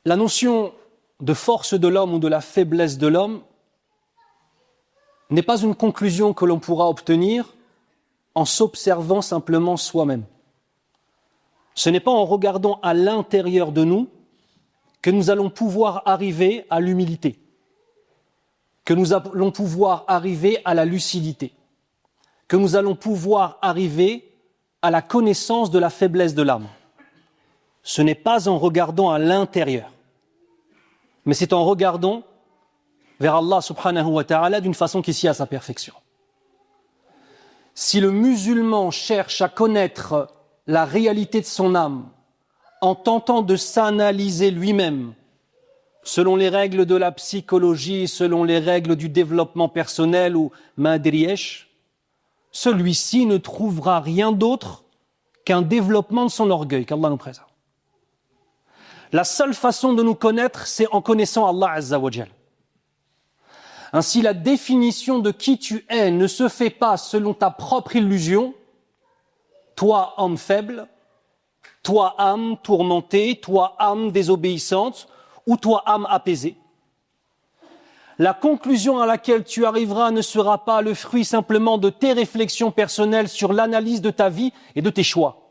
la notion de force de l'homme ou de la faiblesse de l'homme n'est pas une conclusion que l'on pourra obtenir en s'observant simplement soi-même. Ce n'est pas en regardant à l'intérieur de nous que nous allons pouvoir arriver à l'humilité, que nous allons pouvoir arriver à la lucidité, que nous allons pouvoir arriver à la connaissance de la faiblesse de l'âme. Ce n'est pas en regardant à l'intérieur, mais c'est en regardant vers Allah subhanahu wa ta'ala d'une façon qui s'y a sa perfection. Si le musulman cherche à connaître la réalité de son âme en tentant de s'analyser lui-même selon les règles de la psychologie, selon les règles du développement personnel ou madriesh, celui-ci ne trouvera rien d'autre qu'un développement de son orgueil, qu'Allah nous préserve. La seule façon de nous connaître, c'est en connaissant Allah Azza wa Jal. Ainsi, la définition de qui tu es ne se fait pas selon ta propre illusion, toi homme faible, toi âme tourmentée, toi âme désobéissante, ou toi âme apaisée. La conclusion à laquelle tu arriveras ne sera pas le fruit simplement de tes réflexions personnelles sur l'analyse de ta vie et de tes choix.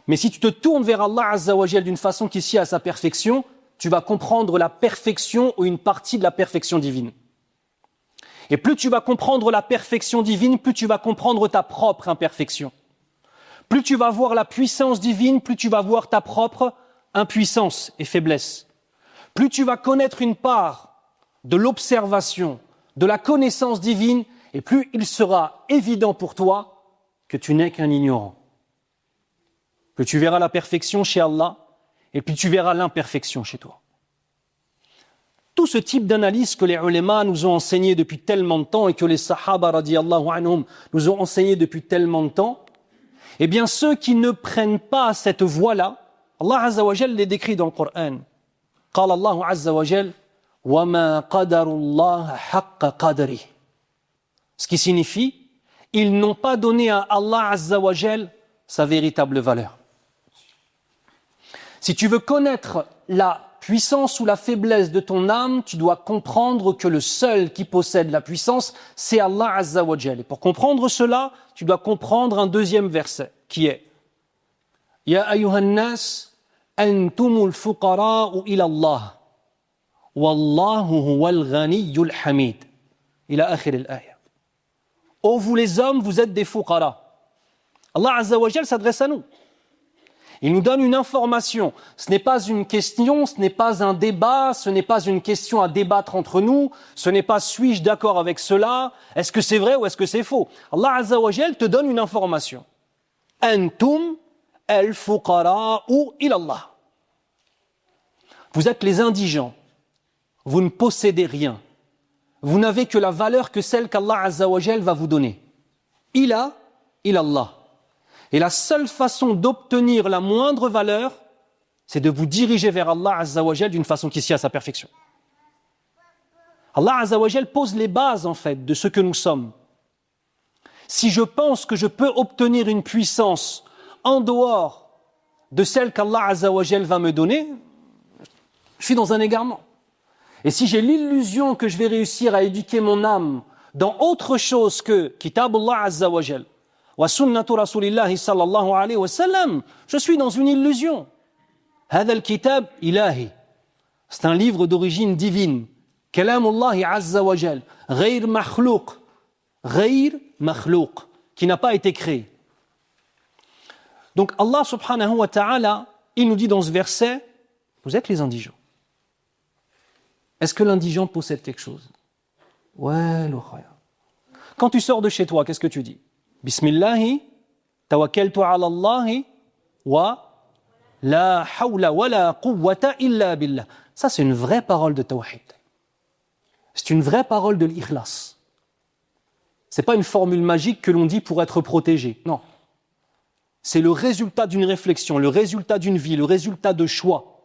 Mais si tu te tournes vers Allah Azza wa Jal d'une façon qui s'y a à sa perfection, tu vas comprendre la perfection ou une partie de la perfection divine. Et plus tu vas comprendre la perfection divine, plus tu vas comprendre ta propre imperfection. Plus tu vas voir la puissance divine, plus tu vas voir ta propre impuissance et faiblesse. Plus tu vas connaître une part de l'observation, de la connaissance divine, et plus il sera évident pour toi que tu n'es qu'un ignorant. Plus tu verras la perfection chez Allah, et puis tu verras l'imperfection chez toi. Tout ce type d'analyse que les ulémas nous ont enseigné depuis tellement de temps et que les sahaba radiyallahu anhum nous ont enseigné depuis tellement de temps, eh bien ceux qui ne prennent pas cette voie-là, Allah Azza wa Jal les décrit dans le Coran. قال الله عز وجل وما قدر الله حق قدره. Ce qui signifie, ils n'ont pas donné à Allah Azza wa Jal sa véritable valeur. Si tu veux connaître la puissance ou la faiblesse de ton âme, tu dois comprendre que le seul qui possède la puissance, c'est Allah Azza wa Jal. Et pour comprendre cela, tu dois comprendre un deuxième verset qui est Ya ayyuhan nas antumul fuqara'u ila Allah wallahu huwal ghaniyyul hamid. Ila akhir al-aya. Ô vous les hommes, vous êtes des fuqara. Allah Azza wa Jal s'adresse à nous. Il nous donne une information. Ce n'est pas une question, ce n'est pas un débat, ce n'est pas une question à débattre entre nous, ce n'est pas suis-je d'accord avec cela, est-ce que c'est vrai ou est-ce que c'est faux. Allah Azza wa Jal te donne une information. Antum al-fuqara'u ila Allah. Vous êtes les indigents. Vous ne possédez rien. Vous n'avez que la valeur que celle qu'Allah Azza wa Jal va vous donner. Ila Allah. Et la seule façon d'obtenir la moindre valeur, c'est de vous diriger vers Allah Azza wa Jal d'une façon qui s'y a sa perfection. Allah Azza wa Jal pose les bases en fait de ce que nous sommes. Si je pense que je peux obtenir une puissance en dehors de celle qu'Allah Azza wa Jal va me donner, je suis dans un égarement. Et si j'ai l'illusion que je vais réussir à éduquer mon âme dans autre chose que Kitabullah Azza wa Jal, wa sunnatu rasulillahi sallallahu alayhi wa sallam, je suis dans une illusion. Hadha al-kitab ilahi. C'est un livre d'origine divine. Kalamullahi azza wa jal. Ghayr makhlouq. Ghayr makhlouq. Qui n'a pas été créé. Donc Allah subhanahu wa ta'ala, il nous dit dans ce verset, vous êtes les indigents. Est-ce que l'indigent possède quelque chose? Ouais, l'okhaya. Quand tu sors de chez toi, qu'est-ce que tu dis? Bismillahi, tawakkaltu ala Allahi, wa la hawla wa la quwwata illa billah. Ça, c'est une vraie parole de tawhid. C'est une vraie parole de l'ikhlas. C'est pas une formule magique que l'on dit pour être protégé. Non. C'est le résultat d'une réflexion, le résultat d'une vie, le résultat de choix.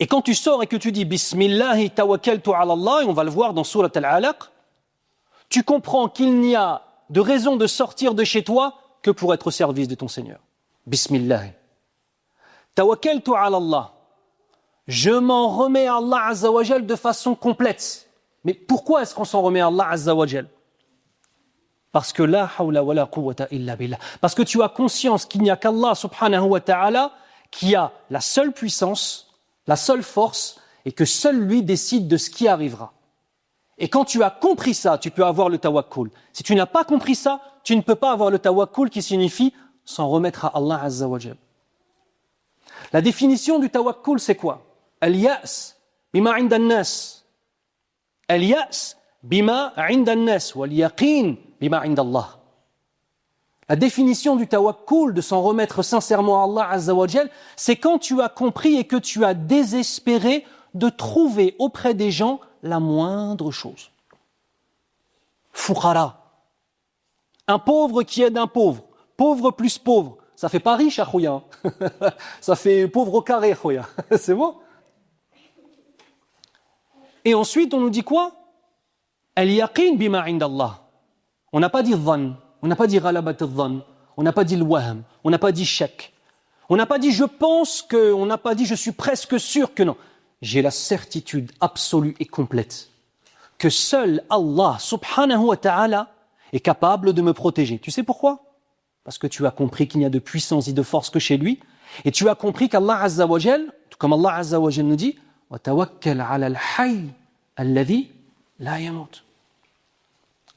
Et quand tu sors et que tu dis Bismillahi tawakkaltu ala Allah, et on va le voir dans Surat Al-Alaq, tu comprends qu'il n'y a de raison de sortir de chez toi que pour être au service de ton Seigneur. Bismillah. Tawakkaltu ala Allah. Je m'en remets à Allah Azza wa Jal de façon complète. Mais pourquoi est-ce qu'on s'en remet à Allah Azza wa Jal? Parce que la hawla wa la quwwata illa billah. Parce que tu as conscience qu'il n'y a qu'Allah subhanahu wa ta'ala qui a la seule puissance, la seule force, et que seul lui décide de ce qui arrivera. Et quand tu as compris ça, tu peux avoir le tawakkul. Si tu n'as pas compris ça, tu ne peux pas avoir le tawakkul qui signifie s'en remettre à Allah Azza wa Jal. La définition du tawakkul, c'est quoi? Al-ya's bima 'inda an-nas. Al-ya's bima 'inda an-nas wal yaqin bima 'inda Allah. La définition du tawakkul, de s'en remettre sincèrement à Allah Azza wa Jal, c'est quand tu as compris et que tu as désespéré de trouver auprès des gens la moindre chose. Fuqara. Un pauvre qui aide un pauvre. Pauvre plus pauvre. Ça fait pas riche, Khouya. Ça fait pauvre au carré, Khouya. C'est bon? Et ensuite, on nous dit quoi? Al-yaqin bima 'inda Allah. On n'a pas dit dhann, on n'a pas dit ghalabat al-dhann, on n'a pas dit al-wahm, on n'a pas dit shak. On n'a pas dit je pense que, on n'a pas dit je suis presque sûr que non. J'ai la certitude absolue et complète que seul Allah subhanahu wa ta'ala est capable de me protéger. Tu sais pourquoi? Parce que tu as compris qu'il n'y a de puissance et de force que chez lui, et tu as compris qu'Allah Azza wa Jal, comme Allah Azza wa Jal nous dit, wa tawakkal 'ala al-hayy alladhi la yamut.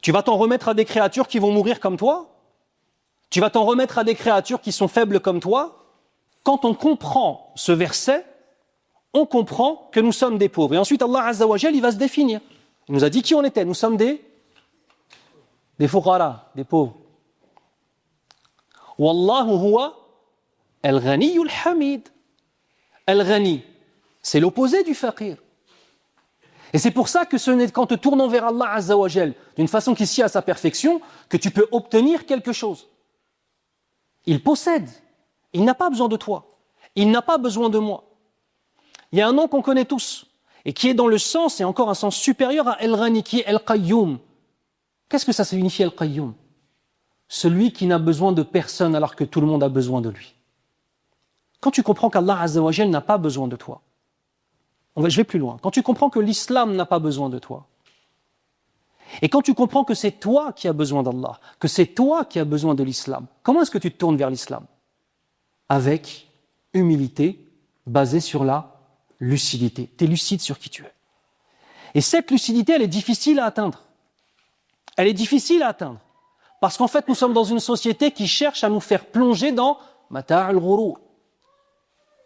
Tu vas t'en remettre à des créatures qui vont mourir comme toi? Tu vas t'en remettre à des créatures qui sont faibles comme toi? Quand on comprend ce verset, on comprend que nous sommes des pauvres. Et ensuite, Allah Azza wa Jal, il va se définir. Il nous a dit qui on était. Nous sommes des fuqara, des pauvres. Wallahu huwa al-ghaniyul hamid. Al-ghani, c'est l'opposé du faqir. Et c'est pour ça que ce n'est qu'en te tournant vers Allah Azza wa Jal, d'une façon qui s'y a à sa perfection, que tu peux obtenir quelque chose. Il possède. Il n'a pas besoin de toi. Il n'a pas besoin de moi. Il y a un nom qu'on connaît tous, et qui est dans le sens, et encore un sens supérieur à Al-Ghani, qui est Al-Qayyum. Qu'est-ce que ça signifie Al-Qayyum? Celui qui n'a besoin de personne alors que tout le monde a besoin de lui. Quand tu comprends qu'Allah Azza wa Jal n'a pas besoin de toi, je vais plus loin. Quand tu comprends que l'islam n'a pas besoin de toi, et quand tu comprends que c'est toi qui as besoin d'Allah, que c'est toi qui as besoin de l'islam, comment est-ce que tu te tournes vers l'islam? Avec humilité, basée sur la lucidité. Tu es lucide sur qui tu es. Et cette lucidité, elle est difficile à atteindre. Elle est difficile à atteindre. Parce qu'en fait, nous sommes dans une société qui cherche à nous faire plonger dans mata'ul ghurur.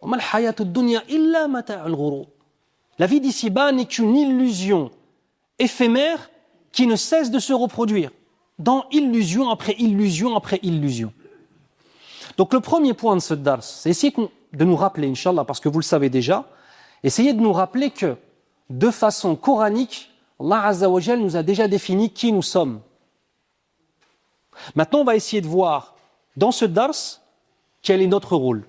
Wa mal hayatud dunya illa mata'ul ghurur. La vie d'ici-bas n'est qu'une illusion éphémère qui ne cesse de se reproduire dans illusion après illusion après illusion. Donc le premier point de ce dars, c'est essayer de nous rappeler, Inch'Allah, parce que vous le savez déjà, essayez de nous rappeler que, de façon coranique, Allah Azza wa Jal nous a déjà défini qui nous sommes. Maintenant, on va essayer de voir, dans ce dars, quel est notre rôle.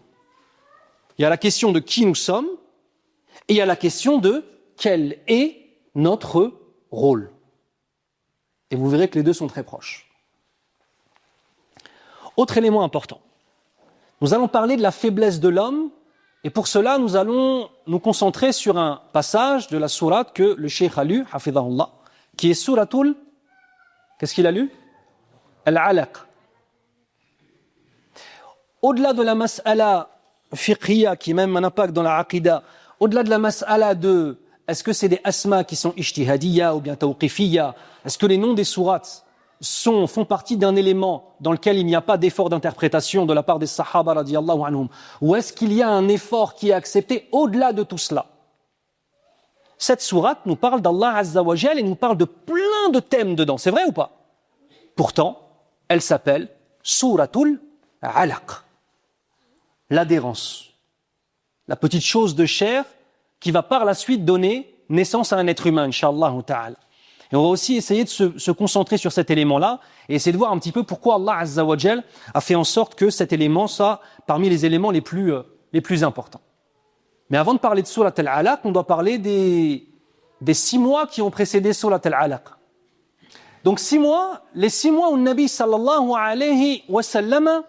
Il y a la question de qui nous sommes, et il y a la question de quel est notre rôle. Et vous verrez que les deux sont très proches. Autre élément important. Nous allons parler de la faiblesse de l'homme, et pour cela, nous allons nous concentrer sur un passage de la sourate que le Cheikh a lu, hafidahullah, qui est souratul, qu'est-ce qu'il a lu? Al-Alaq. Au-delà de la mas'ala fiqhiyya, qui a même un impact dans la aqida, au-delà de la mas'ala de est-ce que c'est des asma qui sont ijtihadiyya ou bien tawqifiyya, est-ce que les noms des sourates font partie d'un élément dans lequel il n'y a pas d'effort d'interprétation de la part des sahaba radiyallahu anhum, ou est-ce qu'il y a un effort qui est accepté au-delà de tout cela? Cette sourate nous parle d'Allah Azza wa Jal et nous parle de plein de thèmes dedans, c'est vrai ou pas? Pourtant, elle s'appelle Souratul Alaq, l'adhérence, la petite chose de chair qui va par la suite donner naissance à un être humain, Inch'Allah ta'ala. Et on va aussi essayer de se concentrer sur cet élément-là et essayer de voir un petit peu pourquoi Allah Azza wa Jal a fait en sorte que cet élément soit parmi les éléments les plus importants. Mais avant de parler de Surat al-Alaq, on doit parler des 6 mois qui ont précédé Surat al-Alaq. Donc 6 mois, les 6 mois où le Nabi sallallahu alayhi wa sallam,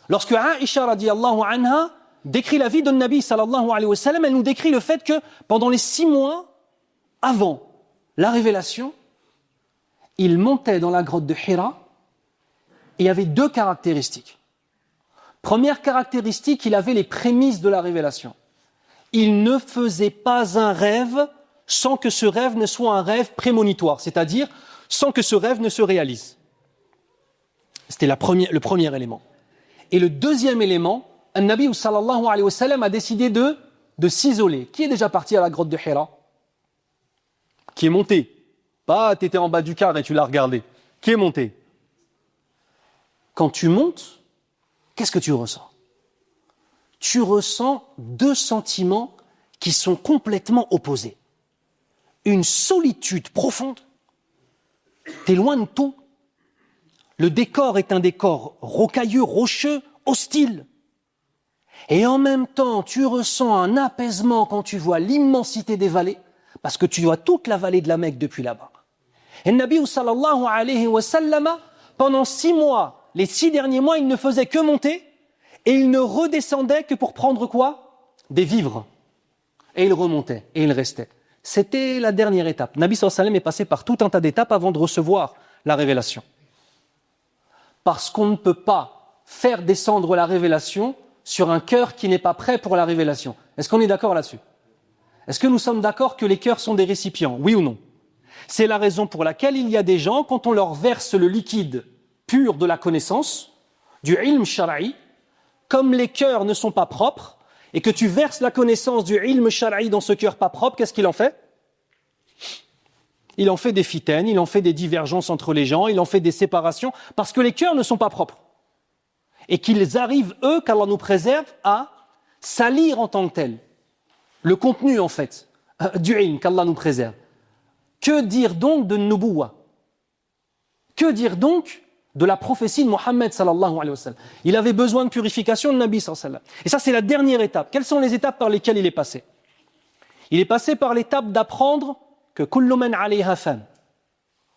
lorsque Aïcha radiyallahu anha décrit la vie de Nabi sallallahu alayhi wa sallam, elle nous décrit le fait que pendant les 6 mois avant la révélation, il montait dans la grotte de Hira et il y avait 2 caractéristiques. Première caractéristique, il avait les prémices de la révélation. Il ne faisait pas un rêve sans que ce rêve ne soit un rêve prémonitoire, c'est-à-dire sans que ce rêve ne se réalise. C'était le premier élément. Et le deuxième élément, un Nabi sallallahu alayhi wa sallam a décidé de s'isoler. Qui est déjà parti à la grotte de Hira? Qui est monté? Pas t'étais en bas du car et tu l'as regardé. Qui est monté? Quand tu montes, qu'est-ce que tu ressens? Tu ressens 2 sentiments qui sont complètement opposés. Une solitude profonde. T'es loin de tout. Le décor est un décor rocailleux, rocheux, hostile. Et en même temps, tu ressens un apaisement quand tu vois l'immensité des vallées, parce que tu vois toute la vallée de la Mecque depuis là-bas. Et le Nabi sallallahu alayhi wa sallam, pendant 6 mois, les 6 derniers mois, il ne faisait que monter, et il ne redescendait que pour prendre quoi? Des vivres. Et il remontait, et il restait. C'était la dernière étape. Nabi sallallahu alayhi wa sallam est passé par tout un tas d'étapes avant de recevoir la révélation. Parce qu'on ne peut pas faire descendre la révélation sur un cœur qui n'est pas prêt pour la révélation. Est-ce qu'on est d'accord là-dessus? Est-ce que nous sommes d'accord que les cœurs sont des récipients? Oui ou non? C'est la raison pour laquelle il y a des gens, quand on leur verse le liquide pur de la connaissance, du ilm shar'i, comme les cœurs ne sont pas propres, et que tu verses la connaissance du ilm shar'i dans ce cœur pas propre, qu'est-ce qu'il en fait? Il en fait des fitaines, il en fait des divergences entre les gens, il en fait des séparations, parce que les cœurs ne sont pas propres. Et qu'ils arrivent, eux, qu'Allah nous préserve, à salir en tant que tel. Le contenu, en fait, du ilm, qu'Allah nous préserve. Que dire donc de Nubuwa? Que dire donc de la prophétie de Mohammed sallallahu alayhi wa sallam? Il avait besoin de purification de Nabi sallallahu alayhi wa sallam. Et ça, c'est la dernière étape. Quelles sont les étapes par lesquelles il est passé? Il est passé par l'étape d'apprendre que kullu man alayha fan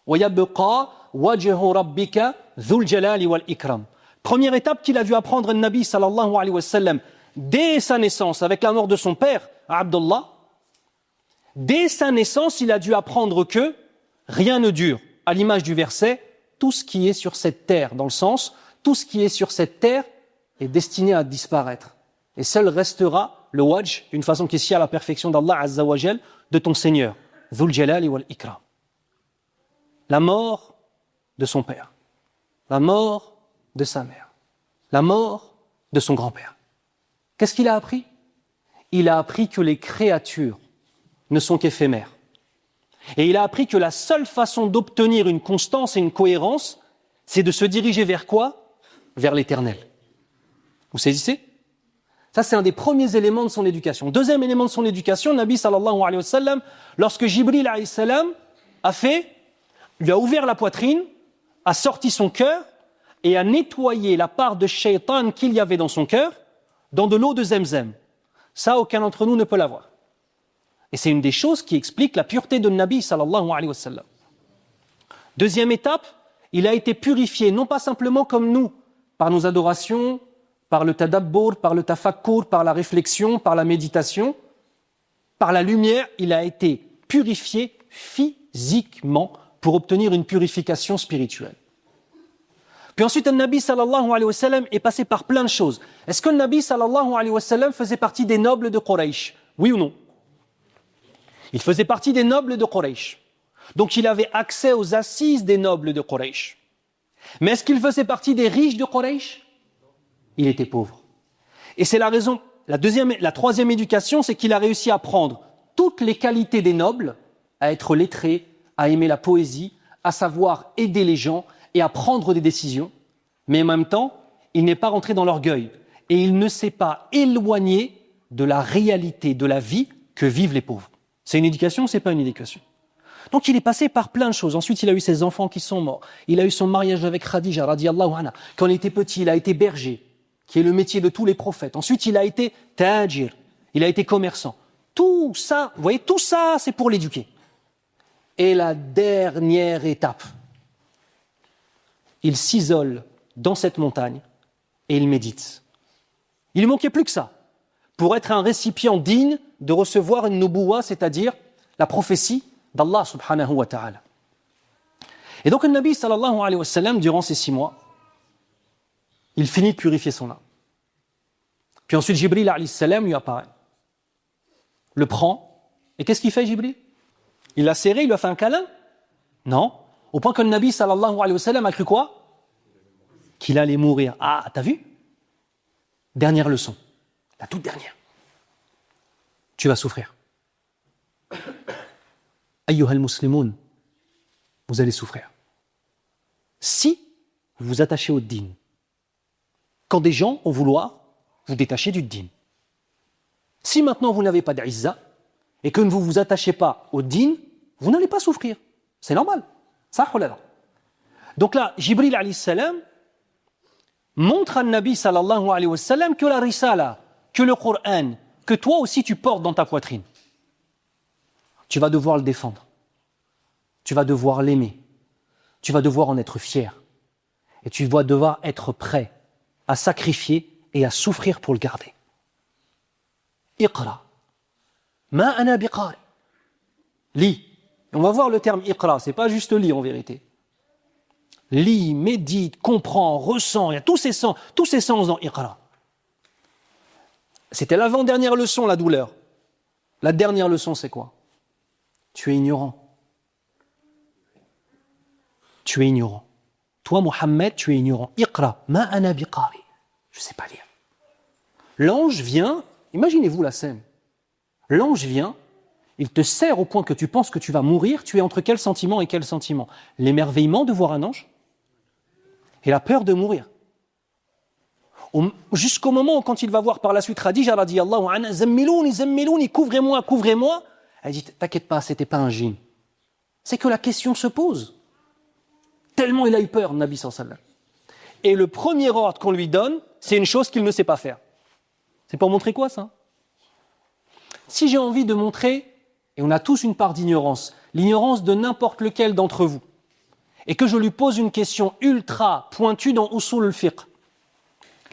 wa yabqa wajhu rabbika dhul jalali wal ikram. Première étape qu'il a dû apprendre le Nabi sallallahu alayhi wa sallam dès sa naissance, avec la mort de son père, Abdullah. Dès sa naissance, il a dû apprendre que rien ne dure. À l'image du verset, tout ce qui est sur cette terre, dans le sens, tout ce qui est sur cette terre est destiné à disparaître. Et seul restera le wajh, une façon qui est si à la perfection d'Allah Azza wa Jal, de ton Seigneur. Dhul Jalali wal Ikram. La mort de son père, la mort de sa mère, la mort de son grand-père. Qu'est-ce qu'il a appris? Il a appris que les créatures ne sont qu'éphémères. Et il a appris que la seule façon d'obtenir une constance et une cohérence, c'est de se diriger vers quoi? Vers l'éternel. Vous saisissez? Ça, c'est un des premiers éléments de son éducation. Deuxième élément de son éducation, Nabi sallallahu alayhi wa sallam, lorsque Jibril alayhi salam lui a ouvert la poitrine, a sorti son cœur et a nettoyé la part de shaitan qu'il y avait dans son cœur dans de l'eau de Zemzem. Ça, aucun d'entre nous ne peut l'avoir. Et c'est une des choses qui explique la pureté de Nabi sallallahu alayhi wa sallam. Deuxième étape, il a été purifié, non pas simplement comme nous, par nos adorations, par le tadabbur, par le tafakkur, par la réflexion, par la méditation, par la lumière, il a été purifié physiquement pour obtenir une purification spirituelle. Puis ensuite, le Nabi sallallahu alayhi wa sallam est passé par plein de choses. Est-ce que le Nabi sallallahu alayhi wa sallam faisait partie des nobles de Quraysh? Oui ou non? Il faisait partie des nobles de Quraysh. Donc il avait accès aux assises des nobles de Quraysh. Mais est-ce qu'il faisait partie des riches de Quraysh? Il était pauvre. Et c'est la raison, la troisième éducation, c'est qu'il a réussi à prendre toutes les qualités des nobles, à être lettré, à aimer la poésie, à savoir aider les gens et à prendre des décisions. Mais en même temps, il n'est pas rentré dans l'orgueil. Et il ne s'est pas éloigné de la réalité de la vie que vivent les pauvres. C'est une éducation ou c'est pas une éducation? Donc il est passé par plein de choses. Ensuite, il a eu ses enfants qui sont morts. Il a eu son mariage avec Khadija, radiyallahu anha. Quand il était petit, il a été berger, qui est le métier de tous les prophètes. Ensuite, il a été tajir, il a été commerçant. Tout ça, vous voyez, tout ça, c'est pour l'éduquer. Et la dernière étape, il s'isole dans cette montagne et il médite. Il ne manquait plus que ça. pour être un récipient digne de recevoir une nubuwa, c'est-à-dire la prophétie d'Allah subhanahu wa ta'ala. Et donc le Nabi sallallahu alayhi wa sallam, durant ces 6 mois, il finit de purifier son âme. Puis ensuite Jibril alayhi salam lui apparaît, le prend, et qu'est-ce qu'il fait Jibril? Il l'a serré, il lui a fait un câlin? Non, au point que le Nabi sallallahu alayhi wa sallam a cru quoi? Qu'il allait mourir. Ah, t'as vu? Dernière leçon, la toute dernière. Tu vas souffrir. Ayyuhal muslimoun, vous allez souffrir. Si vous vous attachez au din, quand des gens vont vouloir vous détacher du din. Si maintenant vous n'avez pas d'izza et que vous ne vous attachez pas au din, vous n'allez pas souffrir. C'est normal. Ça, donc là, Jibril alayhi salam montre à Nabi sallallahu alayhi wa sallam que la risala, que le Coran, que toi aussi tu portes dans ta poitrine. Tu vas devoir le défendre. Tu vas devoir l'aimer. Tu vas devoir en être fier. Et tu vas devoir être prêt à sacrifier et à souffrir pour le garder. Iqra. Ma ana biqari. Lis. On va voir le terme iqra, c'est pas juste lis en vérité. Lis, médite, comprends, ressens, il y a tous ces sens dans iqra. C'était l'avant-dernière leçon, la douleur. La dernière leçon, c'est quoi? Tu es ignorant. Tu es ignorant. Toi, Mohammed, tu es ignorant. Iqra, ma ana biqari. Je ne sais pas lire. L'ange vient, imaginez-vous la scène. L'ange vient, il te serre au point que tu penses que tu vas mourir. Tu es entre quel sentiment et quel sentiment? L'émerveillement de voir un ange et la peur de mourir. Jusqu'au moment où, quand il va voir par la suite Khadija radiyallahu anha, zammilouni, couvrez-moi. Elle dit, t'inquiète pas, c'était pas un djinn. C'est que la question se pose. Tellement il a eu peur, Nabi sallallahu alayhi wa sallam. Et le premier ordre qu'on lui donne, c'est une chose qu'il ne sait pas faire. C'est pour montrer quoi, ça? Si j'ai envie de montrer, et on a tous une part d'ignorance, l'ignorance de n'importe lequel d'entre vous, et que je lui pose une question ultra pointue dans Usul al-Fiqh,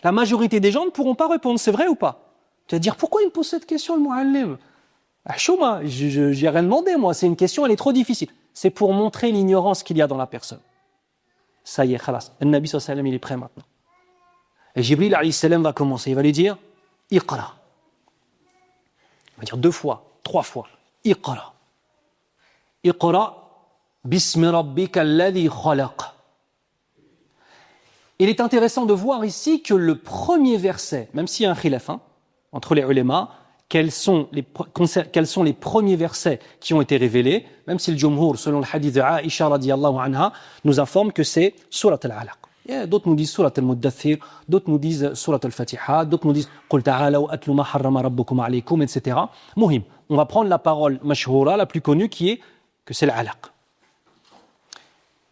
la majorité des gens ne pourront pas répondre, c'est vrai ou pas? Tu vas dire, pourquoi il me pose cette question, le mu'allim? Chouma, j'ai rien demandé, moi, c'est une question, elle est trop difficile. C'est pour montrer l'ignorance qu'il y a dans la personne. Ça y est, khalas. Le Nabi sallallahu alayhi wa sallam, il est prêt maintenant. Et Jibril alayhi salam va commencer, il va lui dire, Iqra. Il va dire 2 fois, 3 fois, Iqra. Iqra, bismi rabbika alladhi khalaq. Il est intéressant de voir ici que le premier verset, même s'il y a un khilaf entre les ulémas, quels sont les premiers versets qui ont été révélés, même si le Jumhur, selon le hadith de Aïcha radiyallahu anha, nous informe que c'est Surat al-Alaq. D'autres nous disent Surat al-Muddathir, d'autres nous disent Surat al-Fatiha, d'autres nous disent Qul ta'alaw atlu ma harrama rabbukum alaykum, etc. Muhim. On va prendre la parole mashhoura, la plus connue, qui est que c'est l'Alaq.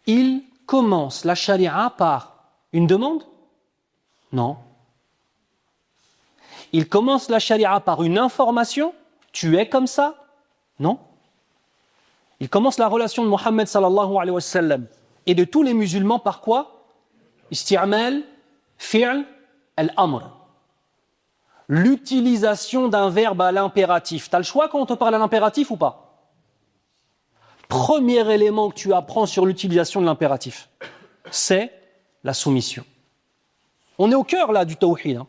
Il commence la charia par une demande? Non. Il commence la charia par une information? Tu es comme ça? Non. Il commence la relation de Mohammed sallallahu alayhi wa sallam et de tous les musulmans par quoi? Isti'mal, fi'l, al-amr. L'utilisation d'un verbe à l'impératif. Tu as le choix quand on te parle à l'impératif ou pas? Premier élément que tu apprends sur l'utilisation de l'impératif, c'est la soumission. On est au cœur là du tawhid.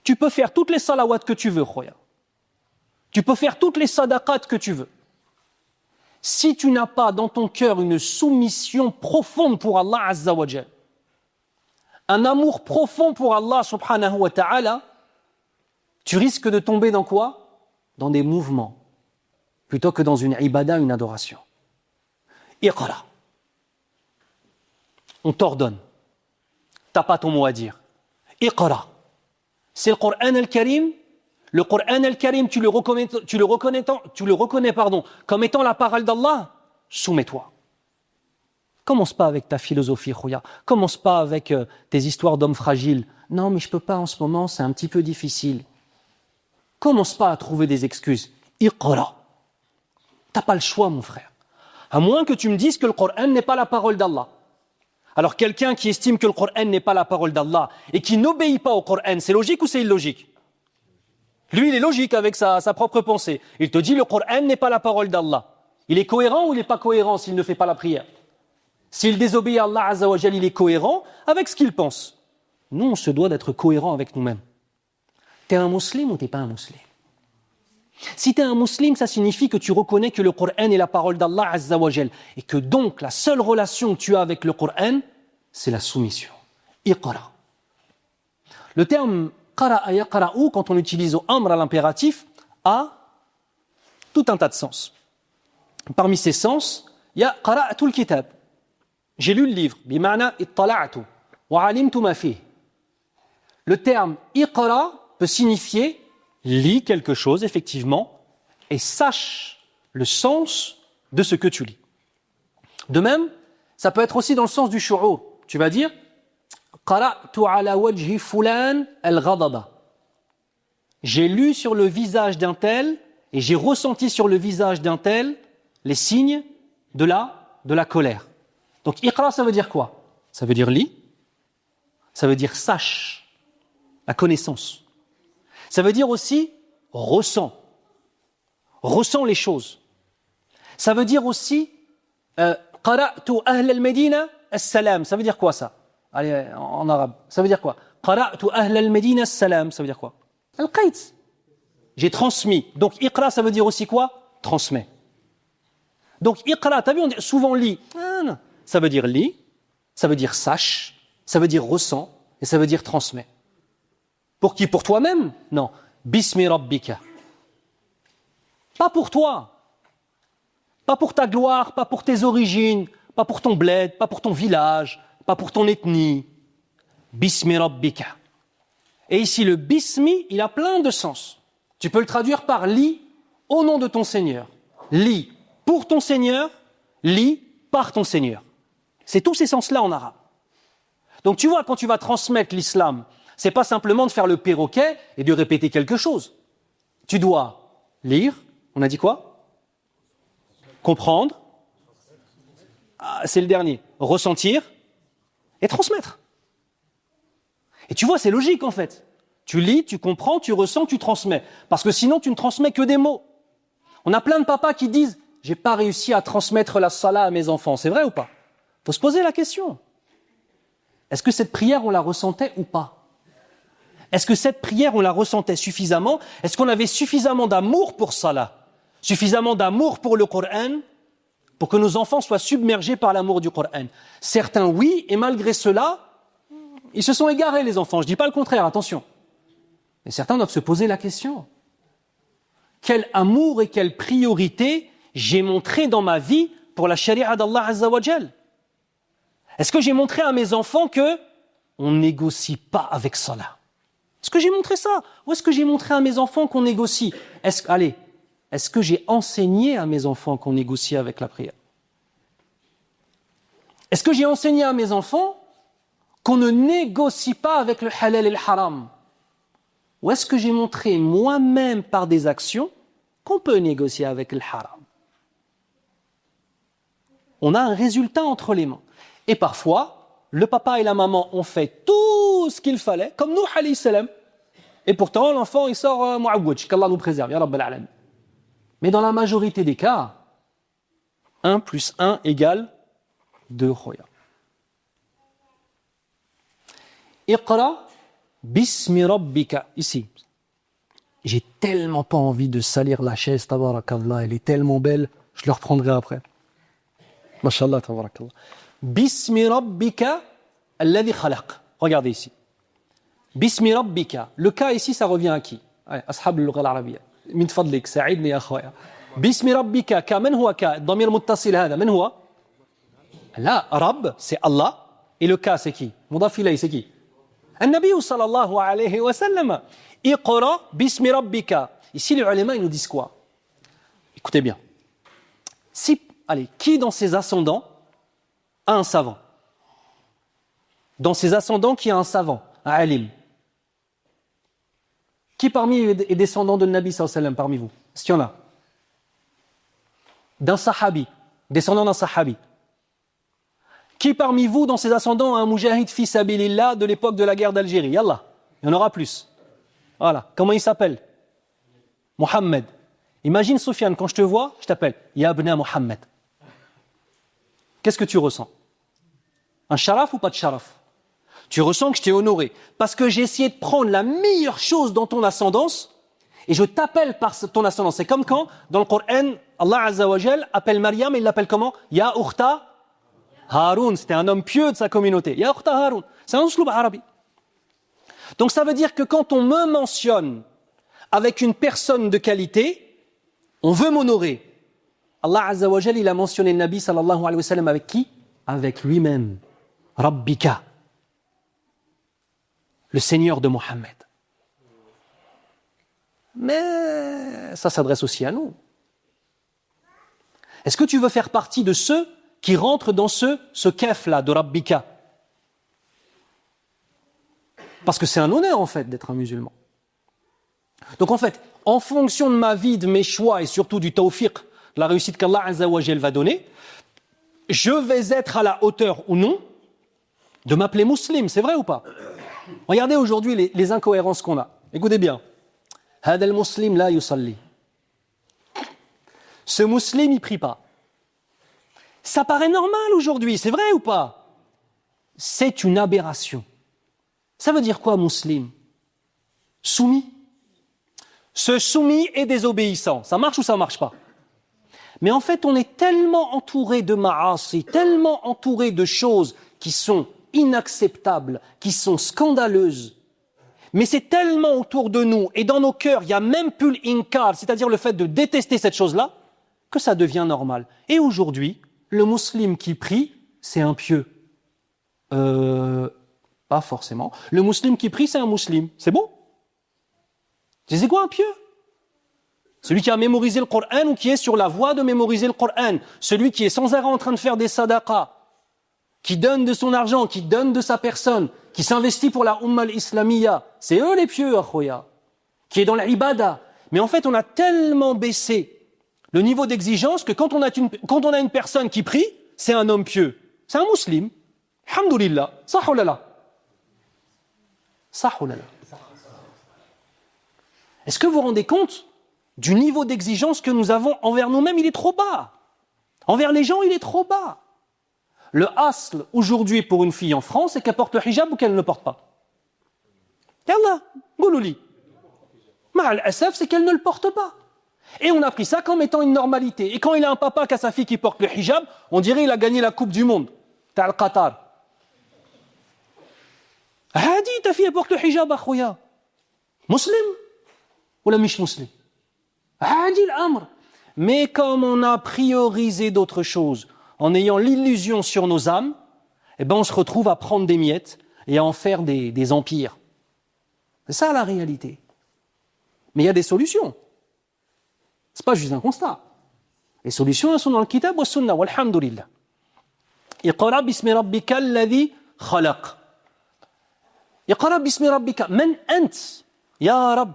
Tu peux faire toutes les salawats que tu veux, khoya. Tu peux faire toutes les sadaqat que tu veux. Si tu n'as pas dans ton cœur une soumission profonde pour Allah Azza wa Jal, un amour profond pour Allah subhanahu wa ta'ala, tu risques de tomber dans quoi? Dans des mouvements, plutôt que dans une ibada, une adoration. Iqra. On t'ordonne. T'as pas ton mot à dire. Iqra. C'est le Coran al-Karim. Le Coran al-Karim, tu le reconnais comme étant la parole d'Allah. Soumets-toi. Commence pas avec ta philosophie, Khouya. Commence pas avec tes histoires d'hommes fragiles. Non, mais je peux pas en ce moment, c'est un petit peu difficile. Commence pas à trouver des excuses. Iqra. T'as pas le choix, mon frère. À moins que tu me dises que le Coran n'est pas la parole d'Allah. Alors quelqu'un qui estime que le Coran n'est pas la parole d'Allah et qui n'obéit pas au Coran, c'est logique ou c'est illogique? Lui, il est logique avec sa propre pensée. Il te dit le Coran n'est pas la parole d'Allah. Il est cohérent ou il n'est pas cohérent s'il ne fait pas la prière? S'il désobéit à Allah Azza wa Jal, il est cohérent avec ce qu'il pense. Nous, on se doit d'être cohérent avec nous-mêmes. T'es un musulman ou t'es pas un musulman? Si t'es un musulman, ça signifie que tu reconnais que le Coran est la parole d'Allah Azza wa Jal et que donc la seule relation que tu as avec le Coran, c'est la soumission. Iqra. Le terme qara'a yaqra'u, quand on l'utilise au amr à l'impératif, a tout un tas de sens. Parmi ces sens, il y a qara'atul kitab. J'ai lu le livre. Bima'na ittala'tu wa 'alimtu ma fihi. Le terme iqra peut signifier lis quelque chose, effectivement, et sache le sens de ce que tu lis. De même, ça peut être aussi dans le sens du shu'ur. Tu vas dire qara'tu 'ala wajhi fulan al-ghadaba. J'ai lu sur le visage d'un tel et j'ai ressenti sur le visage d'un tel les signes de la colère. Donc iqra, ça veut dire quoi? Ça veut dire lis. Ça veut dire sache, la connaissance. Ça veut dire aussi ressens. Ressens les choses. Ça veut dire aussi qara'tu ahl al-Medina as-salam. Ça veut dire quoi ça? Allez, en arabe. Ça veut dire quoi? Qara'tu ahl al-Medina as-salam. Ça veut dire quoi? Al-Qaït. J'ai transmis. Donc iqra, ça veut dire aussi quoi? Transmets. Donc iqra, t'as vu, on dit souvent lis. Ah, non. Ça veut dire lis, ça veut dire sache, ça veut dire ressens, et ça veut dire transmets. Pour qui? Pour toi-même? Non. Bismi rabbika. Pas pour toi. Pas pour ta gloire, pas pour tes origines, pas pour ton bled, pas pour ton village, pas pour ton ethnie. Bismi rabbika. Et ici, le bismi, il a plein de sens. Tu peux le traduire par lis au nom de ton Seigneur. Lis pour ton Seigneur, lis par ton Seigneur. C'est tous ces sens-là en arabe. Donc tu vois, quand tu vas transmettre l'islam, c'est pas simplement de faire le perroquet et de répéter quelque chose. Tu dois lire, on a dit quoi? Comprendre, c'est le dernier, ressentir et transmettre. Et tu vois, c'est logique en fait. Tu lis, tu comprends, tu ressens, tu transmets. Parce que sinon, tu ne transmets que des mots. On a plein de papas qui disent « j'ai pas réussi à transmettre la salat à mes enfants ». C'est vrai ou pas? Il faut se poser la question. Est-ce que cette prière, on la ressentait ou pas? Est-ce que cette prière, on la ressentait suffisamment? Est-ce qu'on avait suffisamment d'amour pour Salah? Suffisamment d'amour pour le Coran? Pour que nos enfants soient submergés par l'amour du Coran? Certains, oui, et malgré cela, ils se sont égarés, les enfants. Je ne dis pas le contraire, attention. Mais certains doivent se poser la question. Quel amour et quelle priorité j'ai montré dans ma vie pour la charia d'Allah Azza wa Jal? Est-ce que j'ai montré à mes enfants que on négocie pas avec Salah? Est-ce que j'ai montré ça? Ou est-ce que j'ai montré à mes enfants qu'on négocie? Est-ce que j'ai enseigné à mes enfants qu'on négocie avec la prière? Est-ce que j'ai enseigné à mes enfants qu'on ne négocie pas avec le halal et le haram? Ou est-ce que j'ai montré moi-même par des actions qu'on peut négocier avec le haram? On a un résultat entre les mains. Et parfois, le papa et la maman ont fait tout ce qu'il fallait, comme Nuh alayhi salam. Et pourtant, l'enfant, il sort mu'awwaj, qu'Allah nous préserve, ya Rabbal alamin. Mais dans la majorité des cas, 1 plus 1 égale 2 khoya. Iqra bismi rabbika. Ici. J'ai tellement pas envie de salir la chaise, tabarakallah, elle est tellement belle, je le reprendrai après. Mashallah, tabarakallah. Bismi rabbika alladhi khalaq. Regardez ici. Bismi rabbika. Le cas ici, ça revient à qui? Ashab al-lugha al-arabiyya. Min fadlik, sa'idni ya khoya. Bismi rabbika, ka man huwa ka? Damir muttasil hada, man huwa? Là, Rabb, c'est Allah. Et le cas, c'est qui? Mudaf ilayh, c'est qui? An-Nabi sallallahu alayhi wa sallam. Iqra bismi rabbika. Ici, les ulama, ils nous disent quoi? Écoutez bien. Qui dans ses ascendants a un savant? Dans ses ascendants, qui a un savant, un alim? Qui parmi est descendant de Nabi sallallahu alayhi wa sallam parmi vous? Est-ce qu'il y en a? D'un sahabi, descendant d'un sahabi. Qui parmi vous, dans ses ascendants, a un moujahid fi sabilillah de l'époque de la guerre d'Algérie? Yallah, il y en aura plus. Voilà, comment il s'appelle? Mohammed. Imagine, Sofiane, quand je te vois, je t'appelle Ya Abna Mohammed. Qu'est-ce que tu ressens? Un sharaf ou pas de sharaf? Tu ressens que je t'ai honoré. Parce que j'ai essayé de prendre la meilleure chose dans ton ascendance et je t'appelle par ton ascendance. C'est comme quand, dans le Coran, Allah Azza wa Jal appelle Maryam et il l'appelle comment? Ya Ukhta Haroun. C'était un homme pieux de sa communauté. Ya Ukhta Haroun. C'est un usloub arabe. Donc ça veut dire que quand on me mentionne avec une personne de qualité, on veut m'honorer. Allah Azza wa Jal, il a mentionné le Nabi sallallahu alayhi wa sallam avec qui? Avec lui-même. Rabbika. Le Seigneur de Mohammed. Mais ça s'adresse aussi à nous. Est-ce que tu veux faire partie de ceux qui rentrent dans ce kef-là de Rabbika? Parce que c'est un honneur en fait d'être un musulman. Donc en fait, en fonction de ma vie, de mes choix et surtout du tawfiq, de la réussite qu'Allah Azza wa Jal va donner, je vais être à la hauteur ou non de m'appeler musulman, c'est vrai ou pas? Regardez aujourd'hui les incohérences qu'on a. Écoutez bien. Hada al-muslim la yusalli. Ce musulman, il prie pas. Ça paraît normal aujourd'hui, c'est vrai ou pas? C'est une aberration. Ça veut dire quoi, musulman? Soumis. Ce soumis est désobéissant. Ça marche ou ça marche pas? Mais en fait, on est tellement entouré de ma'asi, tellement entouré de choses qui sont inacceptables, qui sont scandaleuses. Mais c'est tellement autour de nous et dans nos cœurs, il y a même plus l'inkar, c'est-à-dire le fait de détester cette chose-là, que ça devient normal. Et aujourd'hui, le musulman qui prie, c'est un pieux. Pas forcément. Le musulman qui prie, c'est un musulman. C'est bon? C'est quoi un pieux? Celui qui a mémorisé le Coran ou qui est sur la voie de mémoriser le Coran. Celui qui est sans arrêt en train de faire des sadaqas, qui donne de son argent, qui donne de sa personne, qui s'investit pour la Ummah al-Islamiyya. C'est eux les pieux, akhoya. Qui est dans l'ibada. Mais en fait, on a tellement baissé le niveau d'exigence que quand on a une personne qui prie, c'est un homme pieux. C'est un musulman. Alhamdulillah. Sah ou lala? Sah ou lala? Est-ce que vous vous rendez compte du niveau d'exigence que nous avons envers nous-mêmes? Il est trop bas. Envers les gens, il est trop bas. Le asl aujourd'hui pour une fille en France, c'est qu'elle porte le hijab ou qu'elle ne le porte pas. Yallah, goulouli. Ma'al asaf, c'est qu'elle ne le porte pas. Et on a pris ça comme étant une normalité. Et quand il a un papa qui a sa fille qui porte le hijab, on dirait qu'il a gagné la Coupe du Monde. T'as le Qatar. Hadi, ta fille elle porte le hijab, akhouya. Muslim ou la mish muslim? Hadi l'amr. Mais comme on a priorisé d'autres choses, en ayant l'illusion sur nos âmes, eh ben on se retrouve à prendre des miettes et à en faire des empires. C'est ça la réalité. Mais il y a des solutions. C'est pas juste un constat. Les solutions elles sont dans le kitab wa sunnah, walhamdulillah. Iqra bismi rabbika alladhi khalaq. Iqra bismi rabbika man ant ya Rabb.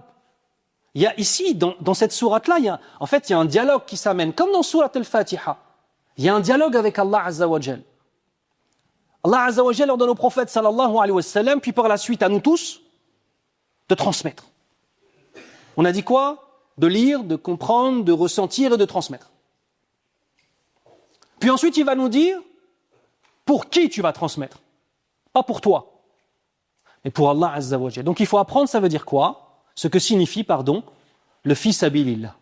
Il y a ici, dans cette sourate-là, il y a un dialogue qui s'amène, comme dans sourate al-Fatiha. Il y a un dialogue avec Allah Azza wa Jal. Allah Azza wa Jal ordonne au prophète sallallahu alayhi wa sallam, puis par la suite à nous tous, de transmettre. On a dit quoi? De lire, de comprendre, de ressentir et de transmettre. Puis ensuite, il va nous dire pour qui tu vas transmettre. Pas pour toi, mais pour Allah Azza wa Jal. Donc il faut apprendre, ça veut dire quoi? Ce que signifie, le fi sabilillah.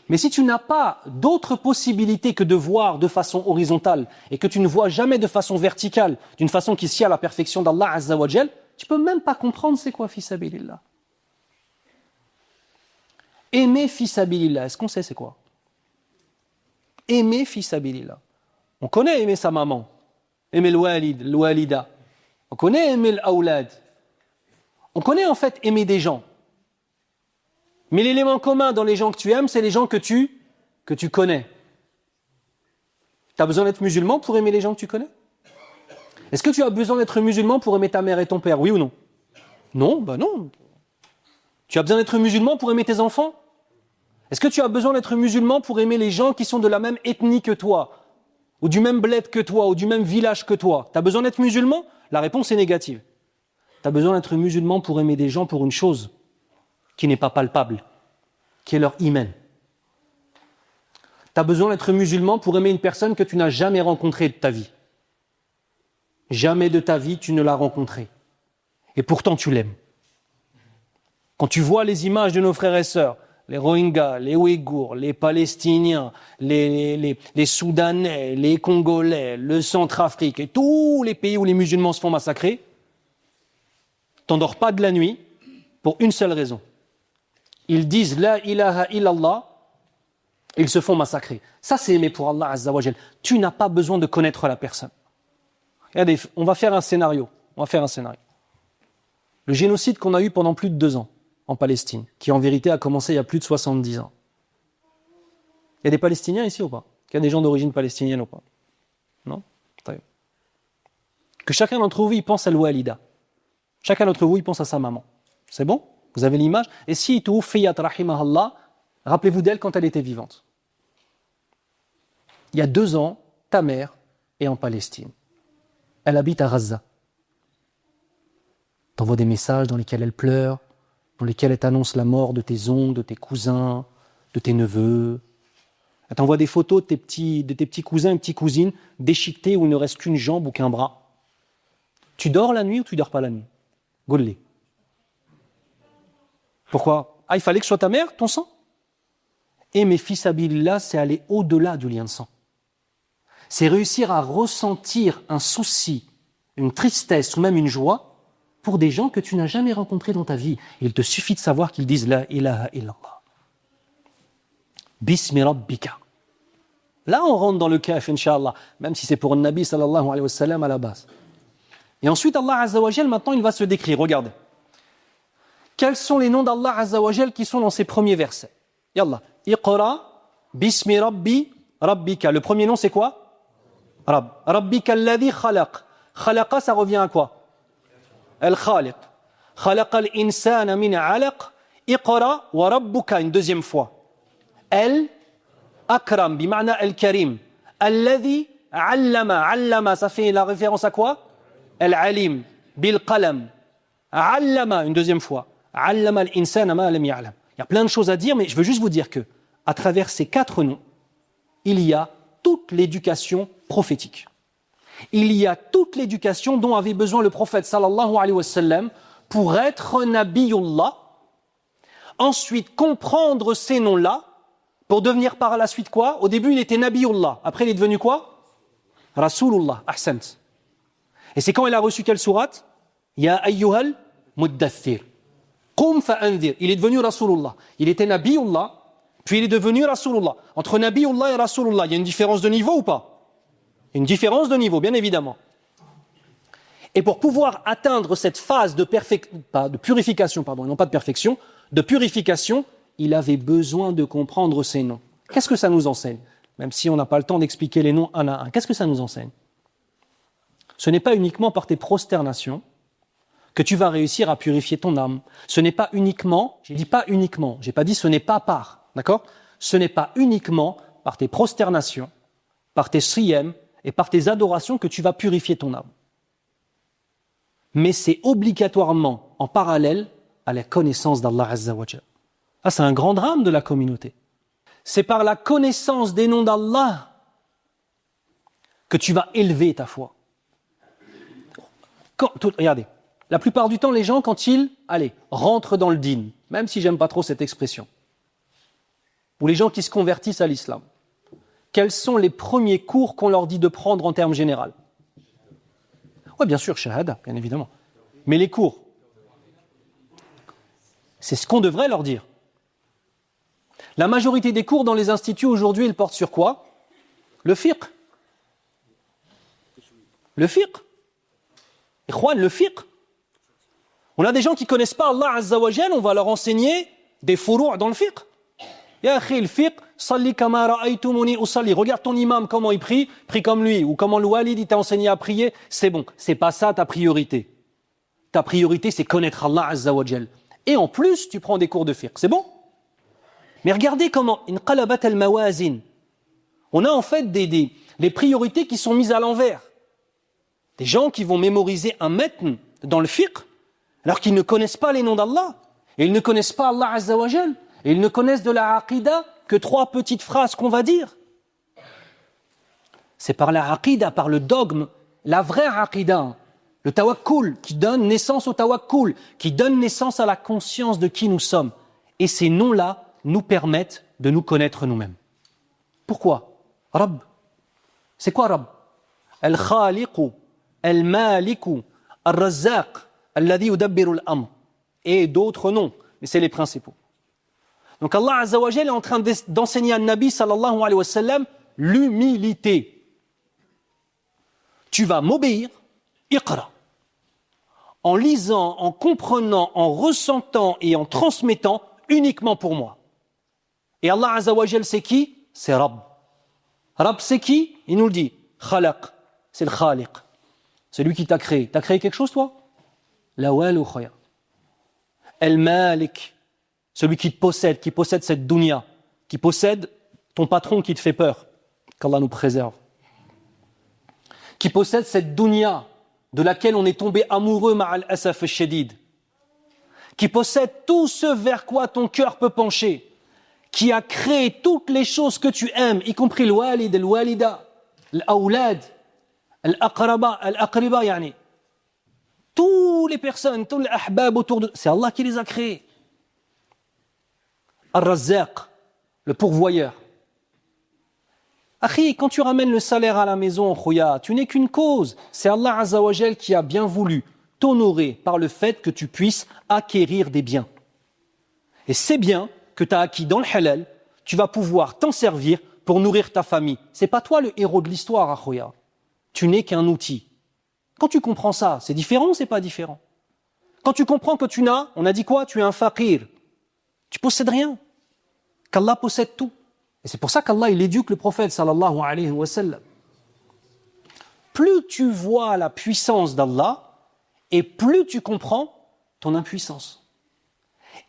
Mais si tu n'as pas d'autre possibilité que de voir de façon horizontale et que tu ne vois jamais de façon verticale, d'une façon qui s'y à la perfection d'Allah Azza wa Jal, tu peux même pas comprendre c'est quoi fi sabilillah. Aimer fi sabilillah, est-ce qu'on sait c'est quoi? Aimer fi sabilillah. On connaît aimer sa maman, aimer le walid, le walida. On connaît aimer l'awlad. On connaît en fait aimer des gens. Mais l'élément commun dans les gens que tu aimes, c'est les gens que tu connais. Tu as besoin d'être musulman pour aimer les gens que tu connais? Est-ce que tu as besoin d'être musulman pour aimer ta mère et ton père? Oui ou non? Non, ben non. Tu as besoin d'être musulman pour aimer tes enfants? Est-ce que tu as besoin d'être musulman pour aimer les gens qui sont de la même ethnie que toi? ou du même bled que toi, ou du même village que toi, tu as besoin d'être musulman? La réponse est négative. Tu as besoin d'être musulman pour aimer des gens pour une chose qui n'est pas palpable, qui est leur iman. Tu as besoin d'être musulman pour aimer une personne que tu n'as jamais rencontrée de ta vie. Jamais de ta vie tu ne l'as rencontrée. Et pourtant tu l'aimes. Quand tu vois les images de nos frères et sœurs, les Rohingyas, les Ouïghours, les Palestiniens, les Soudanais, les Congolais, le Centrafrique et tous les pays où les musulmans se font massacrer, t'endors pas de la nuit pour une seule raison. Ils disent la ilaha illallah, ils se font massacrer. Ça c'est aimé pour Allah Azza wa Jal. Tu n'as pas besoin de connaître la personne. Regardez, on va faire un scénario. Le génocide qu'on a eu pendant plus de 2 ans en Palestine, qui en vérité a commencé il y a plus de 70 ans. Il y a des Palestiniens ici ou pas? Il y a des gens d'origine palestinienne ou pas? Non? Que chacun d'entre vous, il pense à l'Oualida. Chacun d'entre vous, il pense à sa maman. C'est bon? Vous avez l'image? Et si tuwfiyat rahimahallah, rappelez-vous d'elle quand elle était vivante. Il y a 2 ans, ta mère est en Palestine. Elle habite à Gaza. T'envoies des messages dans lesquels elle pleure, dans lesquels elle t'annonce la mort de tes oncles, de tes cousins, de tes neveux. Elle t'envoie des photos de tes petits cousins et petites cousines déchiquetés où il ne reste qu'une jambe ou qu'un bras. Tu dors la nuit ou tu dors pas la nuit? Gollé. Pourquoi? Ah, il fallait que ce soit ta mère, ton sang? Et mes fils habilillah, c'est aller au-delà du lien de sang. C'est réussir à ressentir un souci, une tristesse ou même une joie pour des gens que tu n'as jamais rencontrés dans ta vie. Il te suffit de savoir qu'ils disent la ilaha illallah. Bismi rabbika. Là, on rentre dans le kaf, Inch'Allah, même si c'est pour un Nabi sallallahu alayhi wa sallam à la base. Et ensuite, Allah Azza wa Jal, maintenant, il va se décrire. Regardez. Quels sont les noms d'Allah Azza wa Jal qui sont dans ces premiers versets? Yallah. Iqra, bismi rabbi, rabbika. Le premier nom, c'est quoi? Rabb. Rabbika alladhi khalaq. Khalaqa, ça revient à quoi? Al-Khaliq. Khalaqa al-insana min alaq. Iqra wa rabbuka. Une deuxième fois. Al-Akram, bima'na al-Karim. Alladhi allama. Allama, ça fait la référence à quoi? Al-Alim. Bil-Qalam. Allama, une deuxième fois. Allama al-insana ma lam ya'lam. Il y a plein de choses à dire, mais je veux juste vous dire que, à travers ces 4 noms, il y a toute l'éducation prophétique. Il y a toute l'éducation dont avait besoin le prophète sallallahu alayhi wa sallam pour être Nabiyullah, ensuite comprendre ces noms-là, pour devenir par la suite quoi? Au début, il était Nabiyullah. Après, il est devenu quoi? Rasulullah. Ahsant. Et c'est quand il a reçu quelle sourate? Ya ayyuhal muddathir. Qum fa'anzir. Il est devenu Rasulullah. Il était Nabiyullah, puis il est devenu Rasulullah. Entre Nabiyullah et Rasulullah, il y a une différence de niveau ou pas? Une différence de niveau, bien évidemment. Et pour pouvoir atteindre cette phase de purification, non pas de perfection, de purification, il avait besoin de comprendre ces noms. Qu'est-ce que ça nous enseigne? Même si on n'a pas le temps d'expliquer les noms un à un, qu'est-ce que ça nous enseigne? Ce n'est pas uniquement par tes prosternations que tu vas réussir à purifier ton âme. Ce n'est pas uniquement, j'ai pas dit ce n'est pas par, d'accord? Ce n'est pas uniquement par tes prosternations, par tes siyam et par tes adorations que tu vas purifier ton âme. Mais c'est obligatoirement en parallèle à la connaissance d'Allah Azza wa Jal. Ah, c'est un grand drame de la communauté. C'est par la connaissance des noms d'Allah que tu vas élever ta foi. Regardez, la plupart du temps, les gens, quand ils rentrent dans le din, même si j'aime pas trop cette expression, ou les gens qui se convertissent à l'islam, quels sont les premiers cours qu'on leur dit de prendre en termes généraux? Oui, bien sûr, shahada, bien évidemment. Mais les cours, c'est ce qu'on devrait leur dire. La majorité des cours dans les instituts aujourd'hui, ils portent sur quoi? Le fiqh. Le fiqh. Ikhwan, le fiqh. On a des gens qui ne connaissent pas Allah Azza wa Jal, on va leur enseigner des furu' dans le fiqh. Ya akhi, le fiqh, salli kama ra'aytumuni usalli. Regarde ton imam, comment il prie comme lui. Ou comment le walid t'a enseigné à prier, c'est bon. C'est pas ça ta priorité. Ta priorité, c'est connaître Allah Azza wa Jal. Et en plus, tu prends des cours de fiqh, c'est bon? Mais regardez comment, inqalabat al-mawazin. On a en fait les priorités qui sont mises à l'envers. Des gens qui vont mémoriser un matn dans le fiqh, alors qu'ils ne connaissent pas les noms d'Allah, et ils ne connaissent pas Allah Azza wa Jal, et ils ne connaissent de la aqida que 3 petites phrases qu'on va dire. C'est par la aqida, par le dogme, la vraie aqida, le tawakkul, qui donne naissance au tawakkul, qui donne naissance à la conscience de qui nous sommes. Et ces noms-là nous permettent de nous connaître nous-mêmes. Pourquoi? Rabb. C'est quoi Rabb? Al-Khaliqu, Al-Maliku, Al-Razzaq, Alladhi yudabbiru al-amr. Et d'autres noms, mais c'est les principaux. Donc Allah Azza wa Jalla est en train d'enseigner à Nabi sallallahu alayhi wa sallam l'humilité. Tu vas m'obéir, iqra. En lisant, en comprenant, en ressentant et en transmettant uniquement pour moi. Et Allah Azza wa Jalla c'est qui? C'est Rabb. Rabb c'est qui? Il nous le dit. Khalaq, c'est le Khaliq. C'est lui qui t'a créé. T'as créé quelque chose toi? La wal ou khaya. Al-Malik, celui qui te possède cette dunya, qui possède ton patron qui te fait peur, qu'Allah nous préserve, qui possède cette dunya de laquelle on est tombé amoureux ma'al asaf al-shadid, qui possède tout ce vers quoi ton cœur peut pencher, qui a créé toutes les choses que tu aimes, y compris le walid, le walida, l'awlad, l'aqriba, yani. Toutes les personnes, tous les ahbab autour de... C'est Allah qui les a créés. Ar-Razzaq, le pourvoyeur. Akhi, quand tu ramènes le salaire à la maison, khouya, tu n'es qu'une cause. C'est Allah Azza wa Jal qui a bien voulu t'honorer par le fait que tu puisses acquérir des biens. Et ces biens que tu as acquis dans le halal, tu vas pouvoir t'en servir pour nourrir ta famille. C'est pas toi le héros de l'histoire, khouya. Tu n'es qu'un outil. Quand tu comprends ça, c'est différent ou c'est pas différent? Quand tu comprends que tu n'as, on a dit quoi? Tu es un faqir. Tu possèdes rien. Qu'Allah possède tout. Et c'est pour ça qu'Allah, il éduque le prophète, sallallahu alayhi wa sallam. Plus tu vois la puissance d'Allah, et plus tu comprends ton impuissance.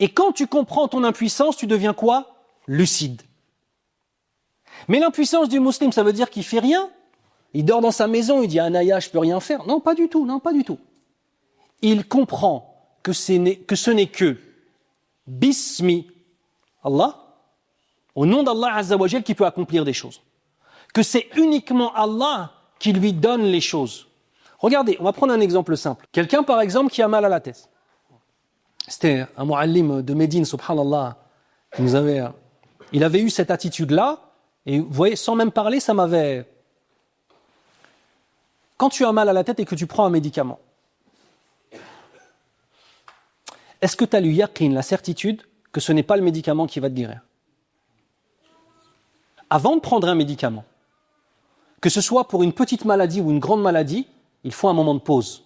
Et quand tu comprends ton impuissance, tu deviens quoi? Lucide. Mais l'impuissance du musulman, ça veut dire qu'il fait rien. Il dort dans sa maison, il dit « Anaya, je peux rien faire ». Non, pas du tout, non, pas du tout. Il comprend que ce n'est que Bismi, Allah, au nom d'Allah Azza wa Jal qui peut accomplir des choses. Que c'est uniquement Allah qui lui donne les choses. Regardez, on va prendre un exemple simple. Quelqu'un, par exemple, qui a mal à la tête. C'était un mu'allim de Médine, subhanallah, il avait eu cette attitude-là, et vous voyez, sans même parler, ça m'avait... Quand tu as mal à la tête et que tu prends un médicament, est-ce que tu as le yaqin, la certitude, que ce n'est pas le médicament qui va te guérir? Avant de prendre un médicament, que ce soit pour une petite maladie ou une grande maladie, il faut un moment de pause.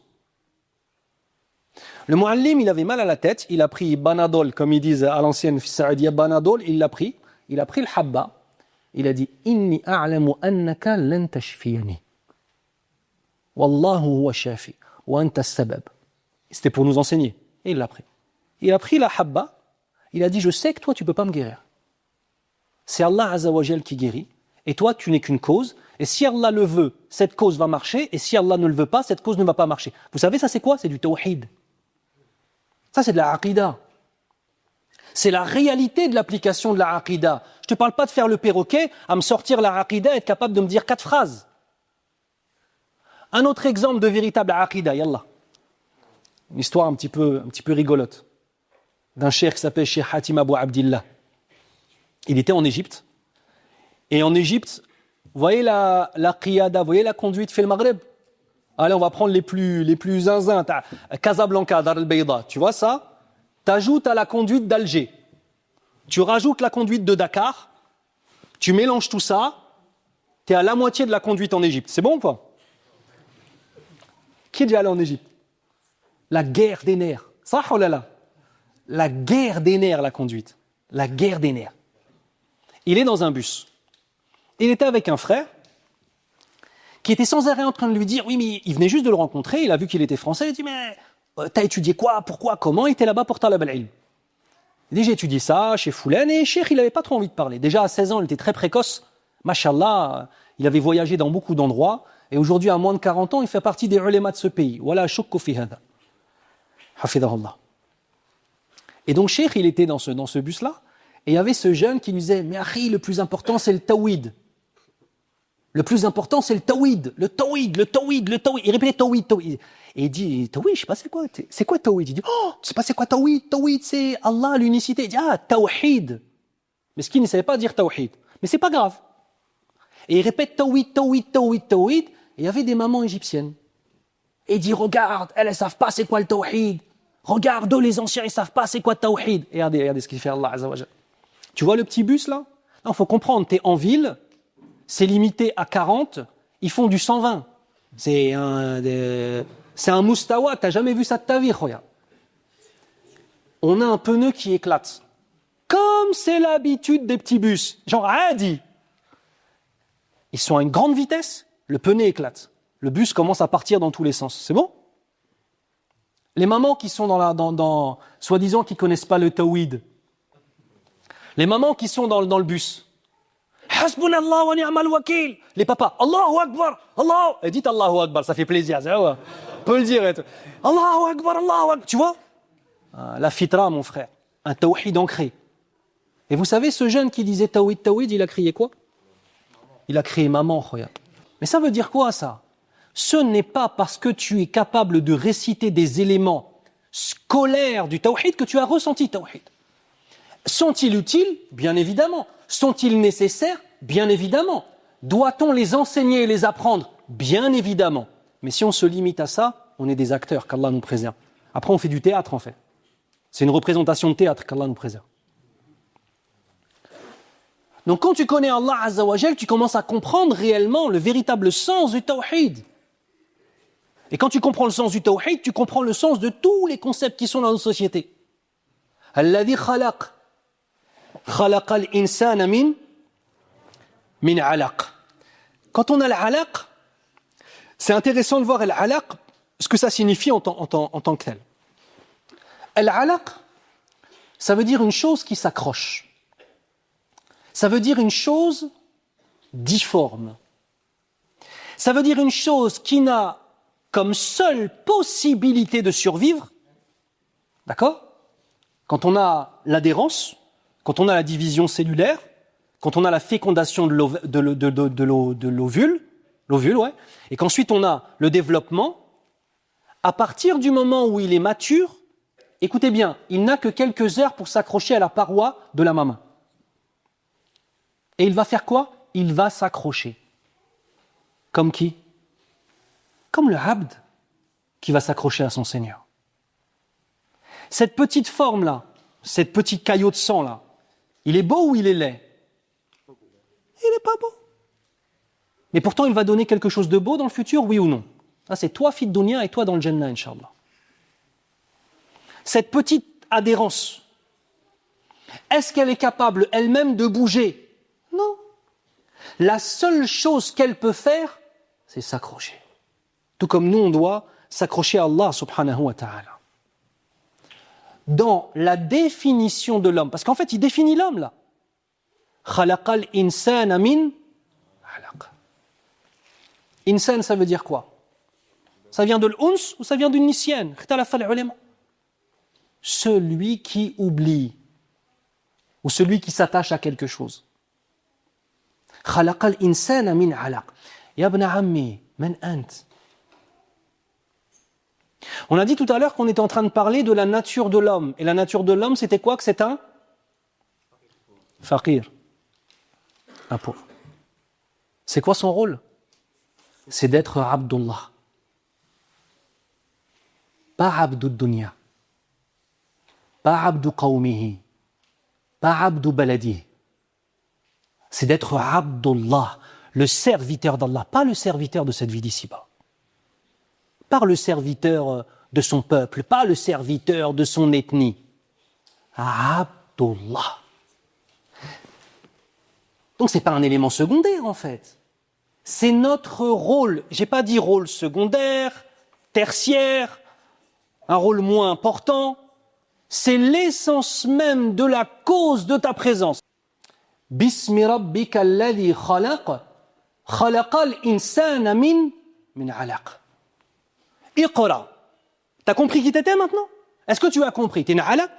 Le mu'allim, il avait mal à la tête, il a pris Banadol, comme ils disent à l'ancienne Saoudia, Banadol, il a pris le habba, il a dit « Inni a'lamu annaka lan tashfiyani ». Wallahu huwa shafi wa anta as-sabab. C'était pour nous enseigner. Et il l'a pris. Il a pris la habba, il a dit « Je sais que toi, tu ne peux pas me guérir. C'est Allah Azza wa Jal qui guérit, et toi, tu n'es qu'une cause, et si Allah le veut, cette cause va marcher, et si Allah ne le veut pas, cette cause ne va pas marcher. » Vous savez, ça c'est quoi? C'est du tawhid. Ça, c'est de la aqida. C'est la réalité de l'application de la aqida. Je ne te parle pas de faire le perroquet, à me sortir la aqida et être capable de me dire 4 phrases. Un autre exemple de véritable aqida, yallah. Une histoire un petit peu rigolote. D'un cheikh qui s'appelle Cheikh Hatim Abu Abdillah. Il était en Égypte. Et en Égypte, vous voyez la qiyada, vous voyez la conduite fait le Maghreb. Allez, on va prendre les plus zinzins. Casablanca, Dar el-Bayda. Tu vois ça? T'ajoutes à la conduite d'Alger. Tu rajoutes la conduite de Dakar. Tu mélanges tout ça. T'es à la moitié de la conduite en Égypte. C'est bon ou pas? Qui est déjà allé en Égypte? La guerre des nerfs. Ça, oh là là. La guerre des nerfs, la conduite. La guerre des nerfs. Il est dans un bus. Il était avec un frère qui était sans arrêt en train de lui dire, oui, mais il venait juste de le rencontrer, il a vu qu'il était français, il dit, mais t'as étudié quoi, pourquoi, comment? Il était là-bas pour talab al-ilm. Il dit, j'ai étudié ça chez Foulen, et Cheikh, il n'avait pas trop envie de parler. Déjà à 16 ans, il était très précoce. Mashallah, Il avait voyagé dans beaucoup d'endroits. Et aujourd'hui, à moins de 40 ans, il fait partie des ulémas de ce pays. Voilà, shukku fi hada. Hafidahullah. Et donc, Cheikh, il était dans ce bus-là. Et il y avait ce jeune qui lui disait, mais Akhi, le plus important, c'est le tawhid. Le plus important, c'est le tawhid. Le tawhid, le tawhid, le tawhid. Il répétait tawhid, tawhid. Et il dit, tawhid, je sais pas c'est quoi. C'est quoi tawhid? Il dit, oh, tu sais pas c'est quoi tawhid? Tawhid, c'est Allah, l'unicité. Il dit, ah, tawhid. Mais ce qu'il ne savait pas dire tawhid. Mais c'est pas grave. Et il répète tawhid, tawhid, tawhid, tawhid. Et il y avait des mamans égyptiennes. Et il dit, regarde, elles savent pas c'est quoi le tawhid. Regarde, les anciens, ils savent pas c'est quoi le tawhid. Et regardez ce qu'il fait Allah Azza wa Jal. Tu vois le petit bus là? Non, faut comprendre, t'es en ville, c'est limité à 40, ils font du 120. C'est un moustawa, t'as jamais vu ça de ta vie, regarde. On a un pneu qui éclate. Comme c'est l'habitude des petits bus. Genre, dit. Ils sont à une grande vitesse, le pneu éclate. Le bus commence à partir dans tous les sens. C'est bon? Les mamans qui sont soi-disant qui connaissent pas le tawhid. Les mamans qui sont dans le bus. Hasbunallah wa ni'mal wakil. Les papas, Allahu Akbar, Allah. Et dites Allahu Akbar, ça fait plaisir. On peut le dire. Allahu Akbar, Allahu Akbar. Tu vois? La fitra, mon frère. Un tawhid ancré. Et vous savez, ce jeune qui disait tawhid, tawhid, il a crié quoi? Il a crié maman, regarde. Mais ça veut dire quoi, ça? Ce n'est pas parce que tu es capable de réciter des éléments scolaires du tawhid que tu as ressenti tawhid. Sont-ils utiles? Bien évidemment. Sont-ils nécessaires? Bien évidemment. Doit-on les enseigner et les apprendre? Bien évidemment. Mais si on se limite à ça, on est des acteurs, qu'Allah nous préserve. Après, on fait du théâtre, en fait. C'est une représentation de théâtre, qu'Allah nous préserve. Donc, quand tu connais Allah Azza wa Jal, tu commences à comprendre réellement le véritable sens du tawhid. Et quand tu comprends le sens du tawhid, tu comprends le sens de tous les concepts qui sont dans notre société. Alladhi khalaq. خلق الإنسان من علق. Quand on a l'alaq, c'est intéressant de voir l'alaq, ce que ça signifie en tant que tel. L'alaq, ça veut dire une chose qui s'accroche. Ça veut dire une chose difforme. Ça veut dire une chose qui n'a comme seule possibilité de survivre, d'accord? Quand on a l'adhérence, quand on a la division cellulaire, quand on a la fécondation de l'ovule, ouais, et qu'ensuite on a le développement, à partir du moment où il est mature, écoutez bien, il n'a que quelques heures pour s'accrocher à la paroi de la maman. Et il va faire quoi? Il va s'accrocher. Comme qui? Comme le abd qui va s'accrocher à son Seigneur. Cette petite forme-là, cette petite caillot de sang-là, il est beau ou il est laid? Il n'est pas beau. Mais pourtant, il va donner quelque chose de beau dans le futur, oui ou non? Ça, c'est toi, fille de dunya, et toi dans le Jannah, Inch'Allah. Cette petite adhérence, est-ce qu'elle est capable elle-même de bouger? Non. La seule chose qu'elle peut faire, c'est s'accrocher. Tout comme nous, on doit s'accrocher à Allah subhanahu wa ta'ala. Dans la définition de l'homme, parce qu'en fait, il définit l'homme là. Khalaqal insana min alaq. Insan, ça veut dire quoi? Ça vient de l'uns ou ça vient d'une nisyan? Celui qui oublie ou celui qui s'attache à quelque chose. Khalaqal insana min alaq. Ya ibn ammi, man ant? On a dit tout à l'heure qu'on était en train de parler de la nature de l'homme. Et la nature de l'homme, c'était quoi? Que c'est un faqir. Un pauvre. C'est quoi son rôle? C'est d'être Abdullah. Pas Abdou Dunya. Pas Abdou Qawmihi. Pas Abdou Baladi. C'est d'être Abdullah, le serviteur d'Allah, pas le serviteur de cette vie d'ici-bas. Pas le serviteur de son peuple, pas le serviteur de son ethnie. Abdullah. Donc c'est pas un élément secondaire en fait. C'est notre rôle. J'ai pas dit rôle secondaire, tertiaire, un rôle moins important. C'est l'essence même de la cause de ta présence. Bismi rabbika alladhi khalaq Khalaqal insana min alaq. Iqra. T'as compris qui t'étais maintenant? Est-ce que tu as compris? T'es une alaq?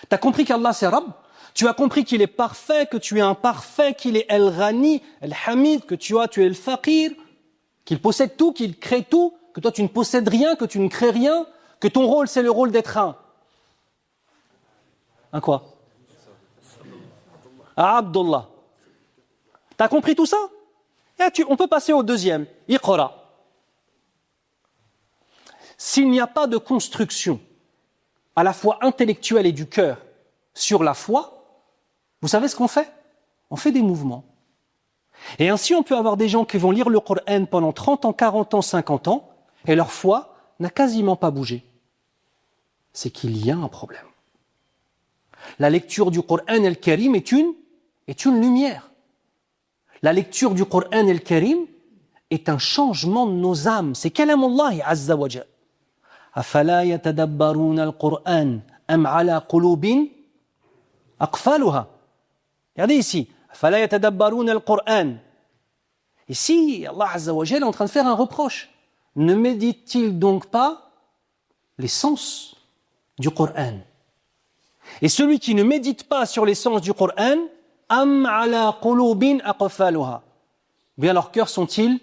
T'as compris qu'Allah c'est Rabb? Tu as compris qu'il est parfait, que tu es imparfait, qu'il est El-Ghani, El-Hamid, que tu es le Faqir, qu'il possède tout, qu'il crée tout, que toi tu ne possèdes rien, que tu ne crées rien, que ton rôle c'est le rôle d'être un quoi? Abdullah. T'as compris tout ça? Et on peut passer au deuxième. Iqra. S'il n'y a pas de construction, à la fois intellectuelle et du cœur, sur la foi, vous savez ce qu'on fait? On fait des mouvements. Et ainsi, on peut avoir des gens qui vont lire le Coran pendant 30 ans, 40 ans, 50 ans, et leur foi n'a quasiment pas bougé. C'est qu'il y a un problème. La lecture du Coran el-Karim est une lumière. La lecture du Coran el-Karim est un changement de nos âmes. C'est Kalamullahi Azza wa Jal. Afala yatadabbaruna al-Qur'an am ala qulubin aqfaluha. Regardez ici. Afala yatadabbaruna al-Qur'an. Ici, Allah Azza wa Jal est en train de faire un reproche. Ne médite-t-il donc pas les sens du Coran? Et celui qui ne médite pas sur les sens du Coran, am ala qulubin aqfaluha. Bien leurs cœurs sont-ils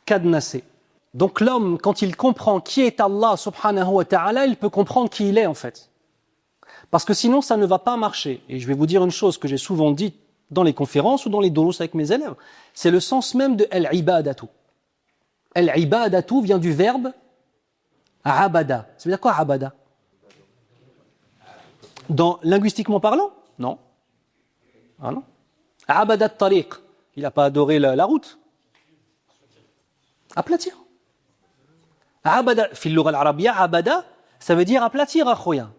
cadenassés. Donc l'homme, quand il comprend qui est Allah subhanahu wa ta'ala, il peut comprendre qui il est en fait. Parce que sinon ça ne va pas marcher. Et je vais vous dire une chose que j'ai souvent dit dans les conférences ou dans les durus avec mes élèves. C'est le sens même de al-ibadatu. Al-ibadatu vient du verbe abada. Ça veut dire quoi abada? Linguistiquement parlant? Non. Ah non. Abada at-tariq. Il n'a pas adoré la route. Aplatir. Abada, fil lugha al-arabiyya, abada, ça veut dire aplatir, akhoya.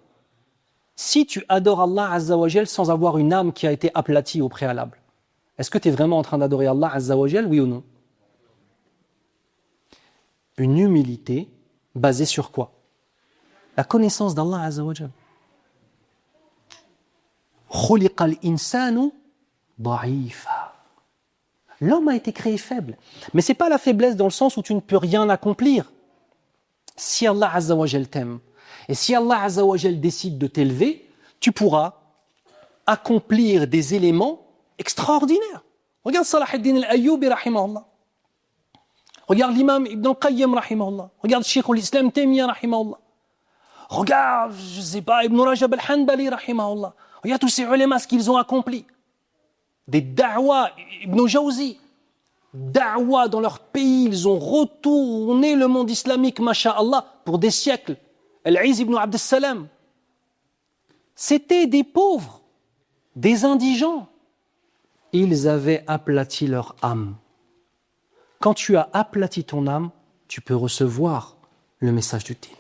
Si tu adores Allah Azza wa Jal sans avoir une âme qui a été aplatie au préalable, est-ce que tu es vraiment en train d'adorer Allah Azza wa Jal, oui ou non? Une humilité basée sur quoi? La connaissance d'Allah Azza wa Jal. Khuliqal insanu da'ifa. L'homme a été créé faible. Mais ce n'est pas la faiblesse dans le sens où tu ne peux rien accomplir. Si Allah Azza wa Jal t'aime, et si Allah Azza wa Jal décide de t'élever, tu pourras accomplir des éléments extraordinaires. Regarde Salah ad-Din al-Ayyubi, rahimahullah. Regarde l'imam Ibn al-Qayyim, rahimahullah. Regarde Cheikh al-Islam Taymiyyah, rahimahullah. Regarde, je ne sais pas, Ibn Rajab al-Hanbali, rahimahullah. Regarde tous ces ulémas, ce qu'ils ont accompli. Des da'wa, Ibn Jawzi, da'wa dans leur pays, ils ont retourné le monde islamique, masha'Allah, pour des siècles. Al-Iz ibn Abd al-Salam. C'était des pauvres, des indigents. Ils avaient aplati leur âme. Quand tu as aplati ton âme, tu peux recevoir le message du dîn.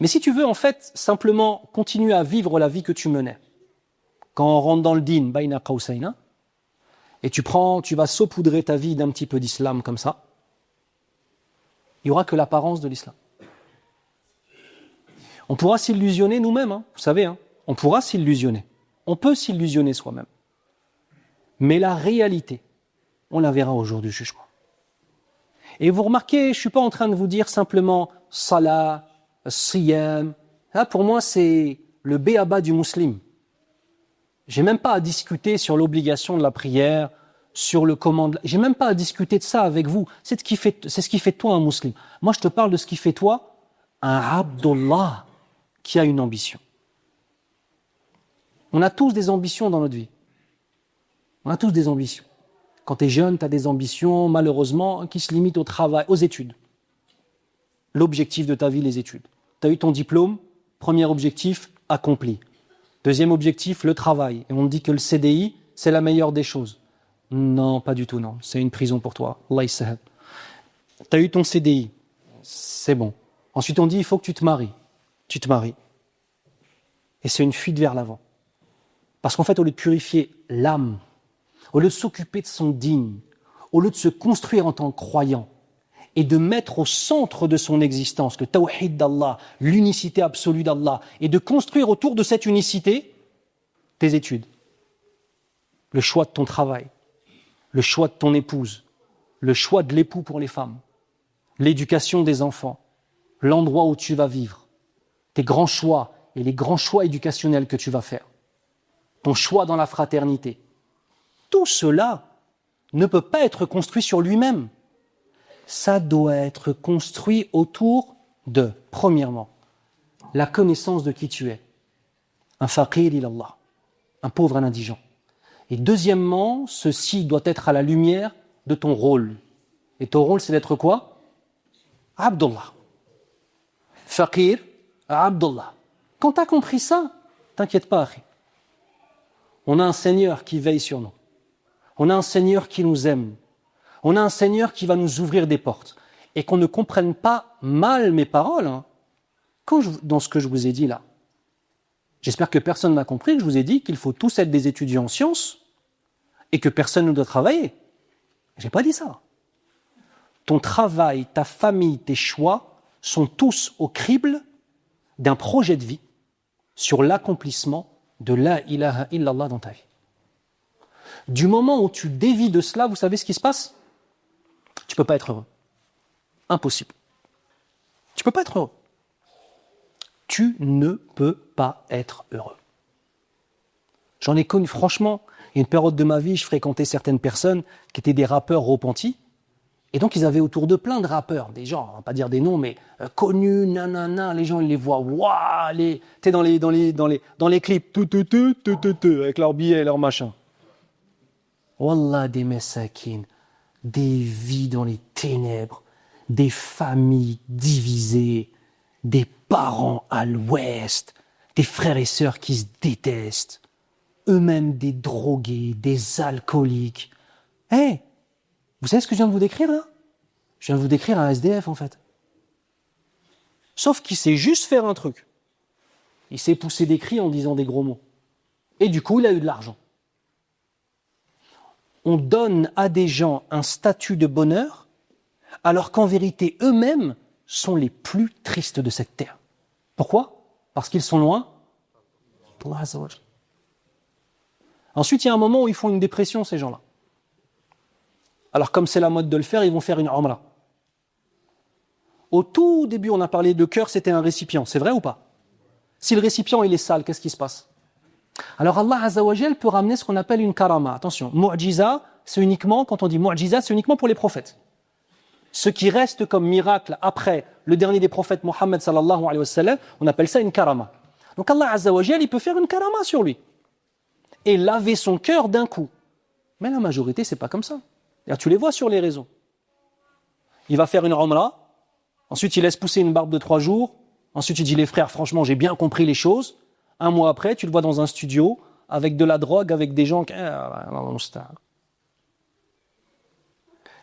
Mais si tu veux en fait simplement continuer à vivre la vie que tu menais, quand on rentre dans le dîn, bayna qawsayna, et tu vas saupoudrer ta vie d'un petit peu d'islam comme ça, il n'y aura que l'apparence de l'islam. On pourra s'illusionner nous-mêmes, vous savez, on pourra s'illusionner. On peut s'illusionner soi-même. Mais la réalité, on la verra au jour du jugement. Et vous remarquez, je ne suis pas en train de vous dire simplement salat, siyam. Pour moi, c'est le béaba du musulman. J'ai même pas à discuter sur l'obligation de la prière, sur le commandement. J'ai même pas à discuter de ça avec vous. C'est ce qui fait de toi un musulman. Moi, je te parle de ce qui fait toi un Abdullah qui a une ambition. On a tous des ambitions dans notre vie. On a tous des ambitions. Quand tu es jeune, tu as des ambitions, malheureusement, qui se limitent au travail, aux études. L'objectif de ta vie, les études. Tu as eu ton diplôme, premier objectif, accompli. Deuxième objectif, le travail. Et on te dit que le CDI, c'est la meilleure des choses. Non, pas du tout, non. C'est une prison pour toi. Allah yissahab. Tu as eu ton CDI. C'est bon. Ensuite, on dit, il faut que tu te maries. Tu te maries. Et c'est une fuite vers l'avant. Parce qu'en fait, au lieu de purifier l'âme, au lieu de s'occuper de son dîn, au lieu de se construire en tant que croyant, et de mettre au centre de son existence le tawhid d'Allah, l'unicité absolue d'Allah, et de construire autour de cette unicité tes études, le choix de ton travail, le choix de ton épouse, le choix de l'époux pour les femmes, l'éducation des enfants, l'endroit où tu vas vivre, tes grands choix et les grands choix éducationnels que tu vas faire, ton choix dans la fraternité. Tout cela ne peut pas être construit sur lui-même. Ça doit être construit autour de, premièrement, la connaissance de qui tu es. Un faqir ilallah, un pauvre, un indigent. Et deuxièmement, ceci doit être à la lumière de ton rôle. Et ton rôle, c'est d'être quoi? Abdullah. Faqir, Abdullah. Quand tu as compris ça, t'inquiète pas, akhi. On a un Seigneur qui veille sur nous. On a un Seigneur qui nous aime. On a un Seigneur qui va nous ouvrir des portes. Et qu'on ne comprenne pas mal mes paroles, hein, dans ce que je vous ai dit là. J'espère que personne n'a compris que je vous ai dit qu'il faut tous être des étudiants en sciences et que personne ne doit travailler. J'ai pas dit ça. Ton travail, ta famille, tes choix sont tous au crible d'un projet de vie sur l'accomplissement de la ilaha illallah dans ta vie. Du moment où tu dévies de cela, vous savez ce qui se passe? Tu ne peux pas être heureux. Impossible. Tu ne peux pas être heureux. Tu ne peux pas être heureux. J'en ai connu, franchement, il y a une période de ma vie, je fréquentais certaines personnes qui étaient des rappeurs repentis. Et donc, ils avaient autour d'eux plein de rappeurs, des gens, on va pas dire des noms, mais connus, nanana, les gens, ils les voient, waouh, t'es dans les clips, tout, avec leurs billets et leurs machins. Wallah, des messakin, des vies dans les ténèbres, des familles divisées, des parents à l'ouest, des frères et sœurs qui se détestent, eux-mêmes des drogués, des alcooliques. Hé, vous savez ce que je viens de vous décrire là? Je viens de vous décrire un SDF en fait. Sauf qu'il sait juste faire un truc. Il sait pousser des cris en disant des gros mots. Et du coup, il a eu de l'argent. On donne à des gens un statut de bonheur, alors qu'en vérité, eux-mêmes sont les plus tristes de cette terre. Pourquoi? Parce qu'ils sont loin d'Allah Azza wa Jalla. Ensuite, il y a un moment où ils font une dépression, ces gens-là. Alors, comme c'est la mode de le faire, ils vont faire une umrah. Au tout début, on a parlé de cœur, c'était un récipient. C'est vrai ou pas? Si le récipient, il est sale, qu'est-ce qui se passe? Alors, Allah Azza wa Jal peut ramener ce qu'on appelle une karama. Attention, mu'jiza, c'est uniquement, quand on dit mu'jiza, c'est uniquement pour les prophètes. Ce qui reste comme miracle après le dernier des prophètes, Mohammed sallallahu alayhi wa sallam, on appelle ça une karama. Donc, Allah Azza wa Jal, il peut faire une karama sur lui. Et laver son cœur d'un coup. Mais la majorité, c'est pas comme ça. Tu les vois sur les réseaux. Il va faire une umrah, ensuite il laisse pousser une barbe de 3 jours, ensuite il dit les frères, franchement j'ai bien compris les choses. Un mois après, tu le vois dans un studio, avec de la drogue, avec des gens qui...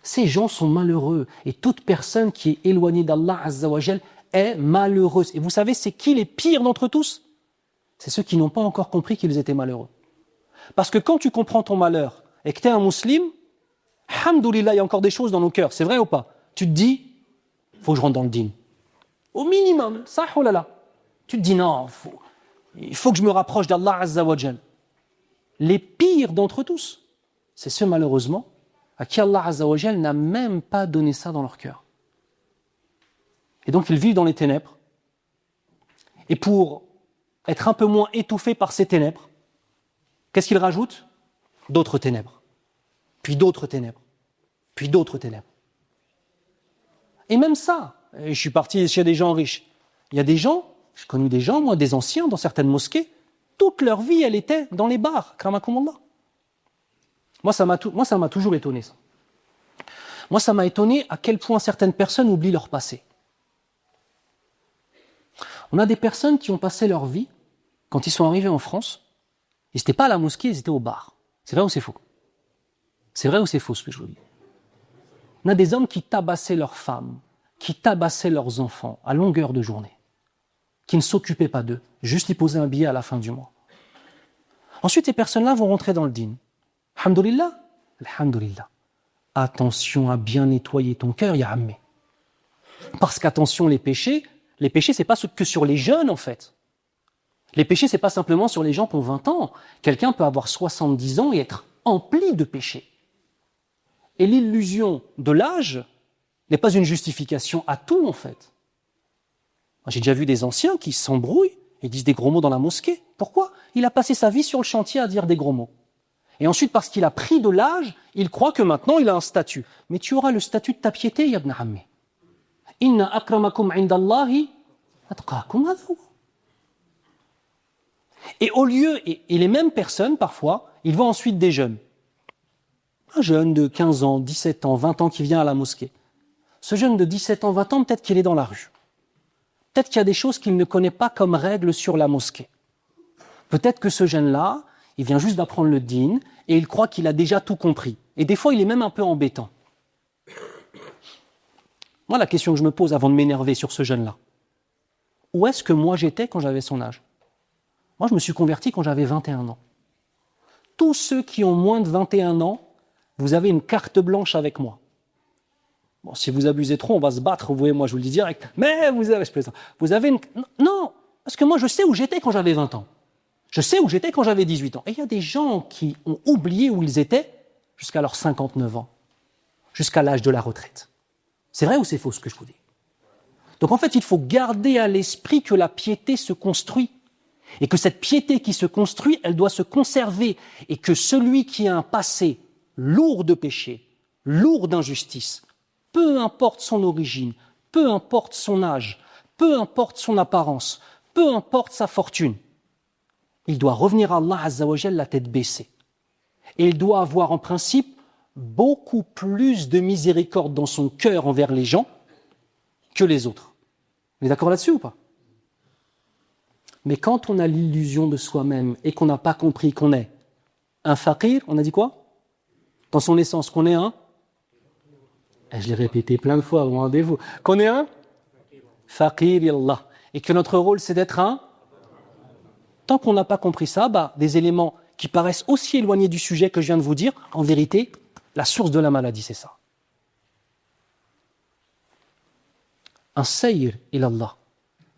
Ces gens sont malheureux. Et toute personne qui est éloignée d'Allah Azza wa Jal est malheureuse. Et vous savez, c'est qui les pires d'entre tous? C'est ceux qui n'ont pas encore compris qu'ils étaient malheureux. Parce que quand tu comprends ton malheur et que tu es un musulman, alhamdoulilah, il y a encore des choses dans nos cœurs, c'est vrai ou pas? Tu te dis, il faut que je rentre dans le dîn. Au minimum, ça, oh là là. Tu te dis, non, il faut que je me rapproche d'Allah Azza wa Jal. Les pires d'entre tous, c'est ceux malheureusement à qui Allah Azza wa Jal n'a même pas donné ça dans leur cœur. Et donc ils vivent dans les ténèbres. Et pour être un peu moins étouffés par ces ténèbres, qu'est-ce qu'ils rajoutent? D'autres ténèbres. Puis d'autres ténèbres. Puis d'autres ténèbres. Et même ça, je suis parti chez des gens riches. Il y a des gens, j'ai connu des gens, moi, des anciens dans certaines mosquées, toute leur vie, elle était dans les bars, kramakumullah. Moi, ça m'a toujours étonné, ça. Moi, ça m'a étonné à quel point certaines personnes oublient leur passé. On a des personnes qui ont passé leur vie, quand ils sont arrivés en France, ils n'étaient pas à la mosquée, ils étaient au bar. C'est vrai ou c'est faux? C'est vrai ou c'est faux ce que je vous dis? On a des hommes qui tabassaient leurs femmes, qui tabassaient leurs enfants à longueur de journée, qui ne s'occupaient pas d'eux, juste y posaient un billet à la fin du mois. Ensuite, ces personnes-là vont rentrer dans le dîn. Alhamdulillah, alhamdulillah. Attention à bien nettoyer ton cœur, ya ammé. Parce qu'attention, les péchés, c'est pas que sur les jeunes en fait. Les péchés, c'est pas simplement sur les gens qui ont 20 ans. Quelqu'un peut avoir 70 ans et être empli de péchés. Et l'illusion de l'âge n'est pas une justification à tout, en fait. Moi, j'ai déjà vu des anciens qui s'embrouillent et disent des gros mots dans la mosquée. Pourquoi? Il a passé sa vie sur le chantier à dire des gros mots. Et ensuite, parce qu'il a pris de l'âge, il croit que maintenant il a un statut. Mais tu auras le statut de ta piété, ya ibn ammi. Inna akramakum indallahi atqakum. Et au lieu, et les mêmes personnes, parfois, ils voient ensuite des jeunes. Un jeune de 15 ans, 17 ans, 20 ans qui vient à la mosquée. Ce jeune de 17 ans, 20 ans, peut-être qu'il est dans la rue. Peut-être qu'il y a des choses qu'il ne connaît pas comme règles sur la mosquée. Peut-être que ce jeune-là, il vient juste d'apprendre le dîn et il croit qu'il a déjà tout compris. Et des fois, il est même un peu embêtant. Moi, la question que je me pose avant de m'énerver sur ce jeune-là, où est-ce que moi j'étais quand j'avais son âge? Moi, je me suis converti quand j'avais 21 ans. Tous ceux qui ont moins de 21 ans, vous avez une carte blanche avec moi. Bon, si vous abusez trop, on va se battre, vous voyez, moi je vous le dis direct. Mais vous avez, je plaisante. Vous avez une... Non, parce que moi je sais où j'étais quand j'avais 20 ans. Je sais où j'étais quand j'avais 18 ans. Et il y a des gens qui ont oublié où ils étaient jusqu'à leurs 59 ans, jusqu'à l'âge de la retraite. C'est vrai ou c'est faux ce que je vous dis? Donc en fait, il faut garder à l'esprit que la piété se construit. Et que cette piété qui se construit, elle doit se conserver. Et que celui qui a un passé lourd de péché, lourd d'injustice, peu importe son origine, peu importe son âge, peu importe son apparence, peu importe sa fortune, il doit revenir à Allah Azza wa Jal la tête baissée. Et il doit avoir en principe beaucoup plus de miséricorde dans son cœur envers les gens que les autres. Vous êtes d'accord là-dessus ou pas? Mais quand on a l'illusion de soi-même et qu'on n'a pas compris qu'on est un faqir, on a dit quoi? Dans son essence, qu'on est un... Et je l'ai répété plein de fois, au rendez-vous. Qu'on est un faqir ilallah. Et que notre rôle, c'est d'être un... Tant qu'on n'a pas compris ça, des éléments qui paraissent aussi éloignés du sujet que je viens de vous dire, en vérité, la source de la maladie, c'est ça. Un sayr ilallah.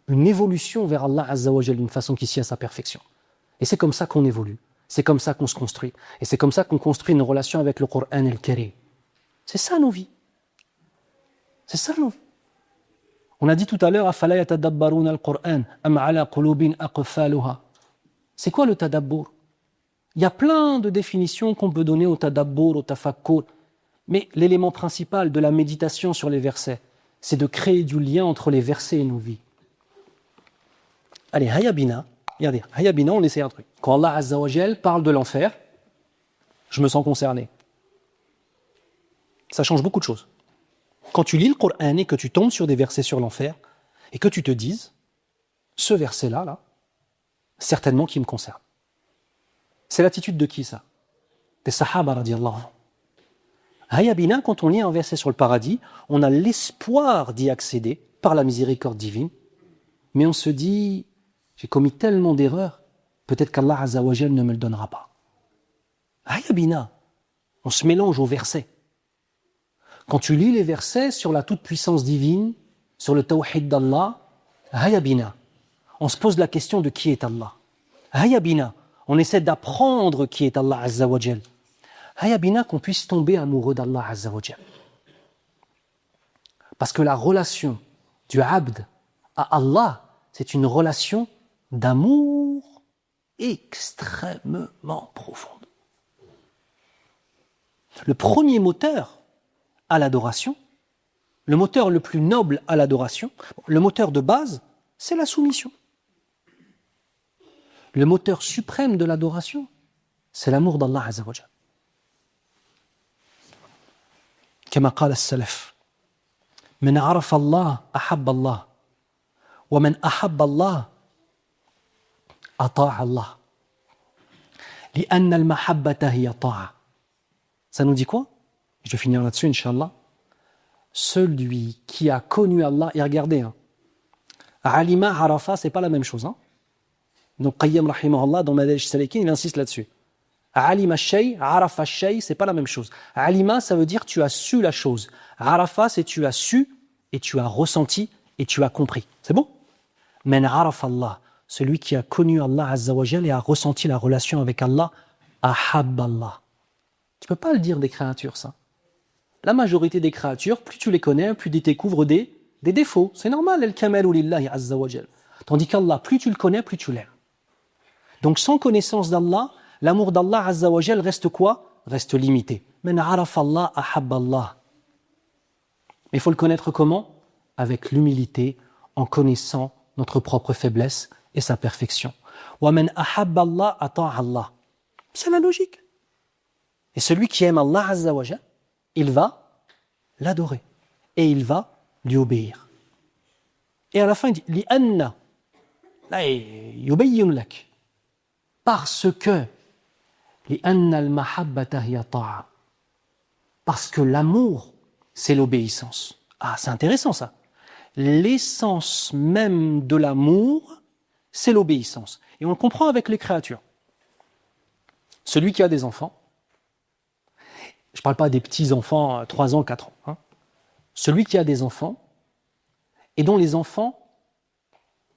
Une évolution vers Allah Azza wa Jal d'une façon qui s'y a sa perfection. Et c'est comme ça qu'on évolue. C'est comme ça qu'on se construit. Et c'est comme ça qu'on construit une relation avec le Coran al-Karim. C'est ça nos vies. C'est ça nos vies. On a dit tout à l'heure, afala yatadabbaruna al-Qur'an am ala qulubin aqfaluha. C'est quoi le tadabbur? Il y a plein de définitions qu'on peut donner au tadabbur, au tafakkur. Mais l'élément principal de la méditation sur les versets, c'est de créer du lien entre les versets et nos vies. Allez, hayabina, regardez, hayabina, on essaie un truc. Quand Allah Azza wa Jal parle de l'enfer, je me sens concerné. Ça change beaucoup de choses. Quand tu lis le Coran et que tu tombes sur des versets sur l'enfer, et que tu te dises, ce verset-là, certainement qui me concerne. C'est l'attitude de qui ça? Des Sahaba radiyallahu anhum. Hayabina, quand on lit un verset sur le paradis, on a l'espoir d'y accéder par la miséricorde divine, mais on se dit, j'ai commis tellement d'erreurs, peut-être qu'Allah Azza wa Jal ne me le donnera pas. Hayabina, on se mélange aux versets. Quand tu lis les versets sur la toute-puissance divine, sur le tawhid d'Allah, hayabina, on se pose la question de qui est Allah. Hayabina, on essaie d'apprendre qui est Allah Azza wa Jal. Hayabina, qu'on puisse tomber amoureux d'Allah Azza wa Jal. Parce que la relation du abd à Allah, c'est une relation d'amour extrêmement profonde. Le premier moteur à l'adoration, le moteur le plus noble à l'adoration, le moteur de base, c'est la soumission. Le moteur suprême de l'adoration, c'est l'amour d'Allah Azza wa Jal. كما قال السلف من عرف الله أحب الله ومن أحب الله أطاع الله لأن المحبة هي طاعة. Ça nous dit quoi? Je vais finir là-dessus, Inch'Allah. Celui qui a connu Allah, et regardez, Alima, Arafa, c'est pas la même chose. Donc, Qayyim, rahimahullah, dans Madaj Salikin, il insiste là-dessus. Alima shay, Arafa shay, c'est pas la même chose. Alima, ça veut dire tu as su la chose. Arafa, c'est tu as su et tu as ressenti et tu as compris. C'est bon? Men Arafa Allah, celui qui a connu Allah Azza wa Jal et a ressenti la relation avec Allah, Ahab Allah. Tu peux pas le dire des créatures, ça. La majorité des créatures, plus tu les connais, plus tu découvres des défauts. C'est normal, el-kamelu lillahi azza wa jal. Tandis qu'Allah, plus tu le connais, plus tu l'aimes. Donc sans connaissance d'Allah, l'amour d'Allah azza wa jal reste quoi? Reste limité. Men araf Allah ahabba Allah. Mais il faut le connaître comment? Avec l'humilité, en connaissant notre propre faiblesse et sa perfection. Wa men ahabba Allah ata' Allah. C'est la logique. Et celui qui aime Allah azza wa jal, il va l'adorer et il va lui obéir. Et à la fin, il dit li'anna la yubayyin lak. Parce que li'anna al-mahabbata hiya ta'a. Parce que l'amour, c'est l'obéissance. Ah, c'est intéressant ça. L'essence même de l'amour, c'est l'obéissance. Et on le comprend avec les créatures. Celui qui a des enfants, je ne parle pas des petits-enfants, 3 ans, 4 ans. Hein. Celui qui a des enfants et dont les enfants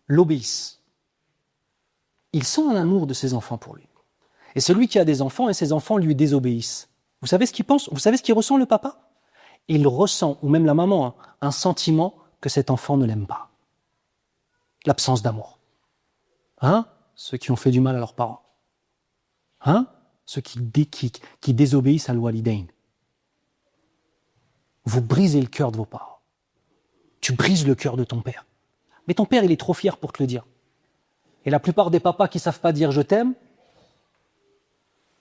l'obéissent. Il sent un amour de ses enfants pour lui. Et celui qui a des enfants et ses enfants lui désobéissent. Vous savez ce qu'il pense? Vous savez ce qu'il ressent le papa? Il ressent, ou même la maman, hein, un sentiment que cet enfant ne l'aime pas. L'absence d'amour. Hein? Ceux qui ont fait du mal à leurs parents. Hein? Ceux qui désobéissent à l'walidain. Vous brisez le cœur de vos parents. Tu brises le cœur de ton père. Mais ton père, il est trop fier pour te le dire. Et la plupart des papas qui ne savent pas dire « je t'aime »,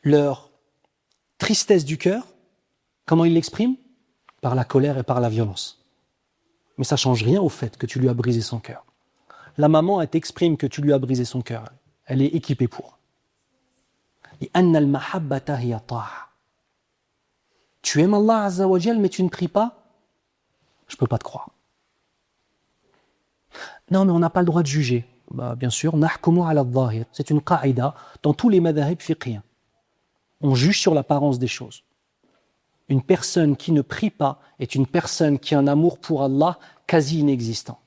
leur tristesse du cœur, comment ils l'expriment? Par la colère et par la violence. Mais ça ne change rien au fait que tu lui as brisé son cœur. La maman, elle t'exprime que tu lui as brisé son cœur. Elle est équipée pour. Tu aimes Allah Azza wa Jal, mais tu ne pries pas? Je ne peux pas te croire. Non, mais on n'a pas le droit de juger. Bah, bien sûr, nahkumu ala al-zahir. C'est une qaïda dans tous les madhahib fiqhiens. On juge sur l'apparence des choses. Une personne qui ne prie pas est une personne qui a un amour pour Allah quasi inexistant.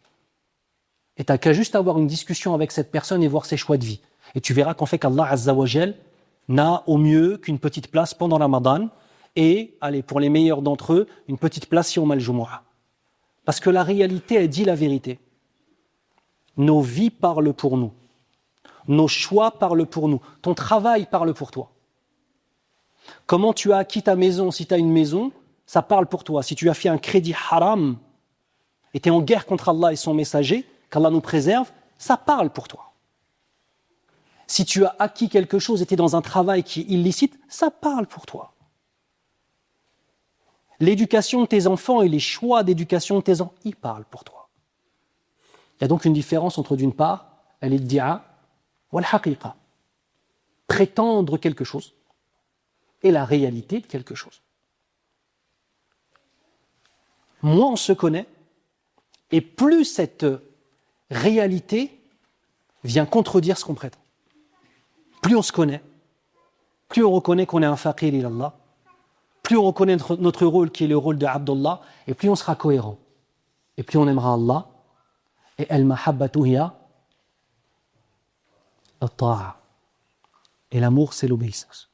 Et tu n'as qu'à juste avoir une discussion avec cette personne et voir ses choix de vie. Et tu verras qu'en fait qu'Allah Azza wa Jal n'a au mieux qu'une petite place pendant Ramadan et, allez, pour les meilleurs d'entre eux, une petite place Yawm al-Jumu'ah. Parce que la réalité, elle dit la vérité. Nos vies parlent pour nous. Nos choix parlent pour nous. Ton travail parle pour toi. Comment tu as acquis ta maison, si tu as une maison, ça parle pour toi. Si tu as fait un crédit haram et tu es en guerre contre Allah et son messager, qu'Allah nous préserve, ça parle pour toi. Si tu as acquis quelque chose et tu es dans un travail qui est illicite, ça parle pour toi. L'éducation de tes enfants et les choix d'éducation de tes enfants, ils parlent pour toi. Il y a donc une différence entre, d'une part, al-iddi'a wal-haqiqa, prétendre quelque chose, et la réalité de quelque chose. Moins on se connaît, et plus cette réalité vient contredire ce qu'on prétend. Plus on se connaît, plus on reconnaît qu'on est un faqir ilallah, plus on reconnaît notre rôle qui est le rôle de Abdullah, et plus on sera cohérent. Et plus on aimera Allah, et al-mahabbatu hiya at-ta'a. Et l'amour, c'est l'obéissance.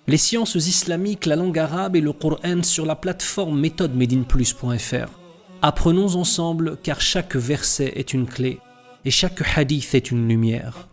Les sciences islamiques, la langue arabe et le Coran sur la plateforme méthodemedinplus.fr. Apprenons ensemble car chaque verset est une clé et chaque hadith est une lumière.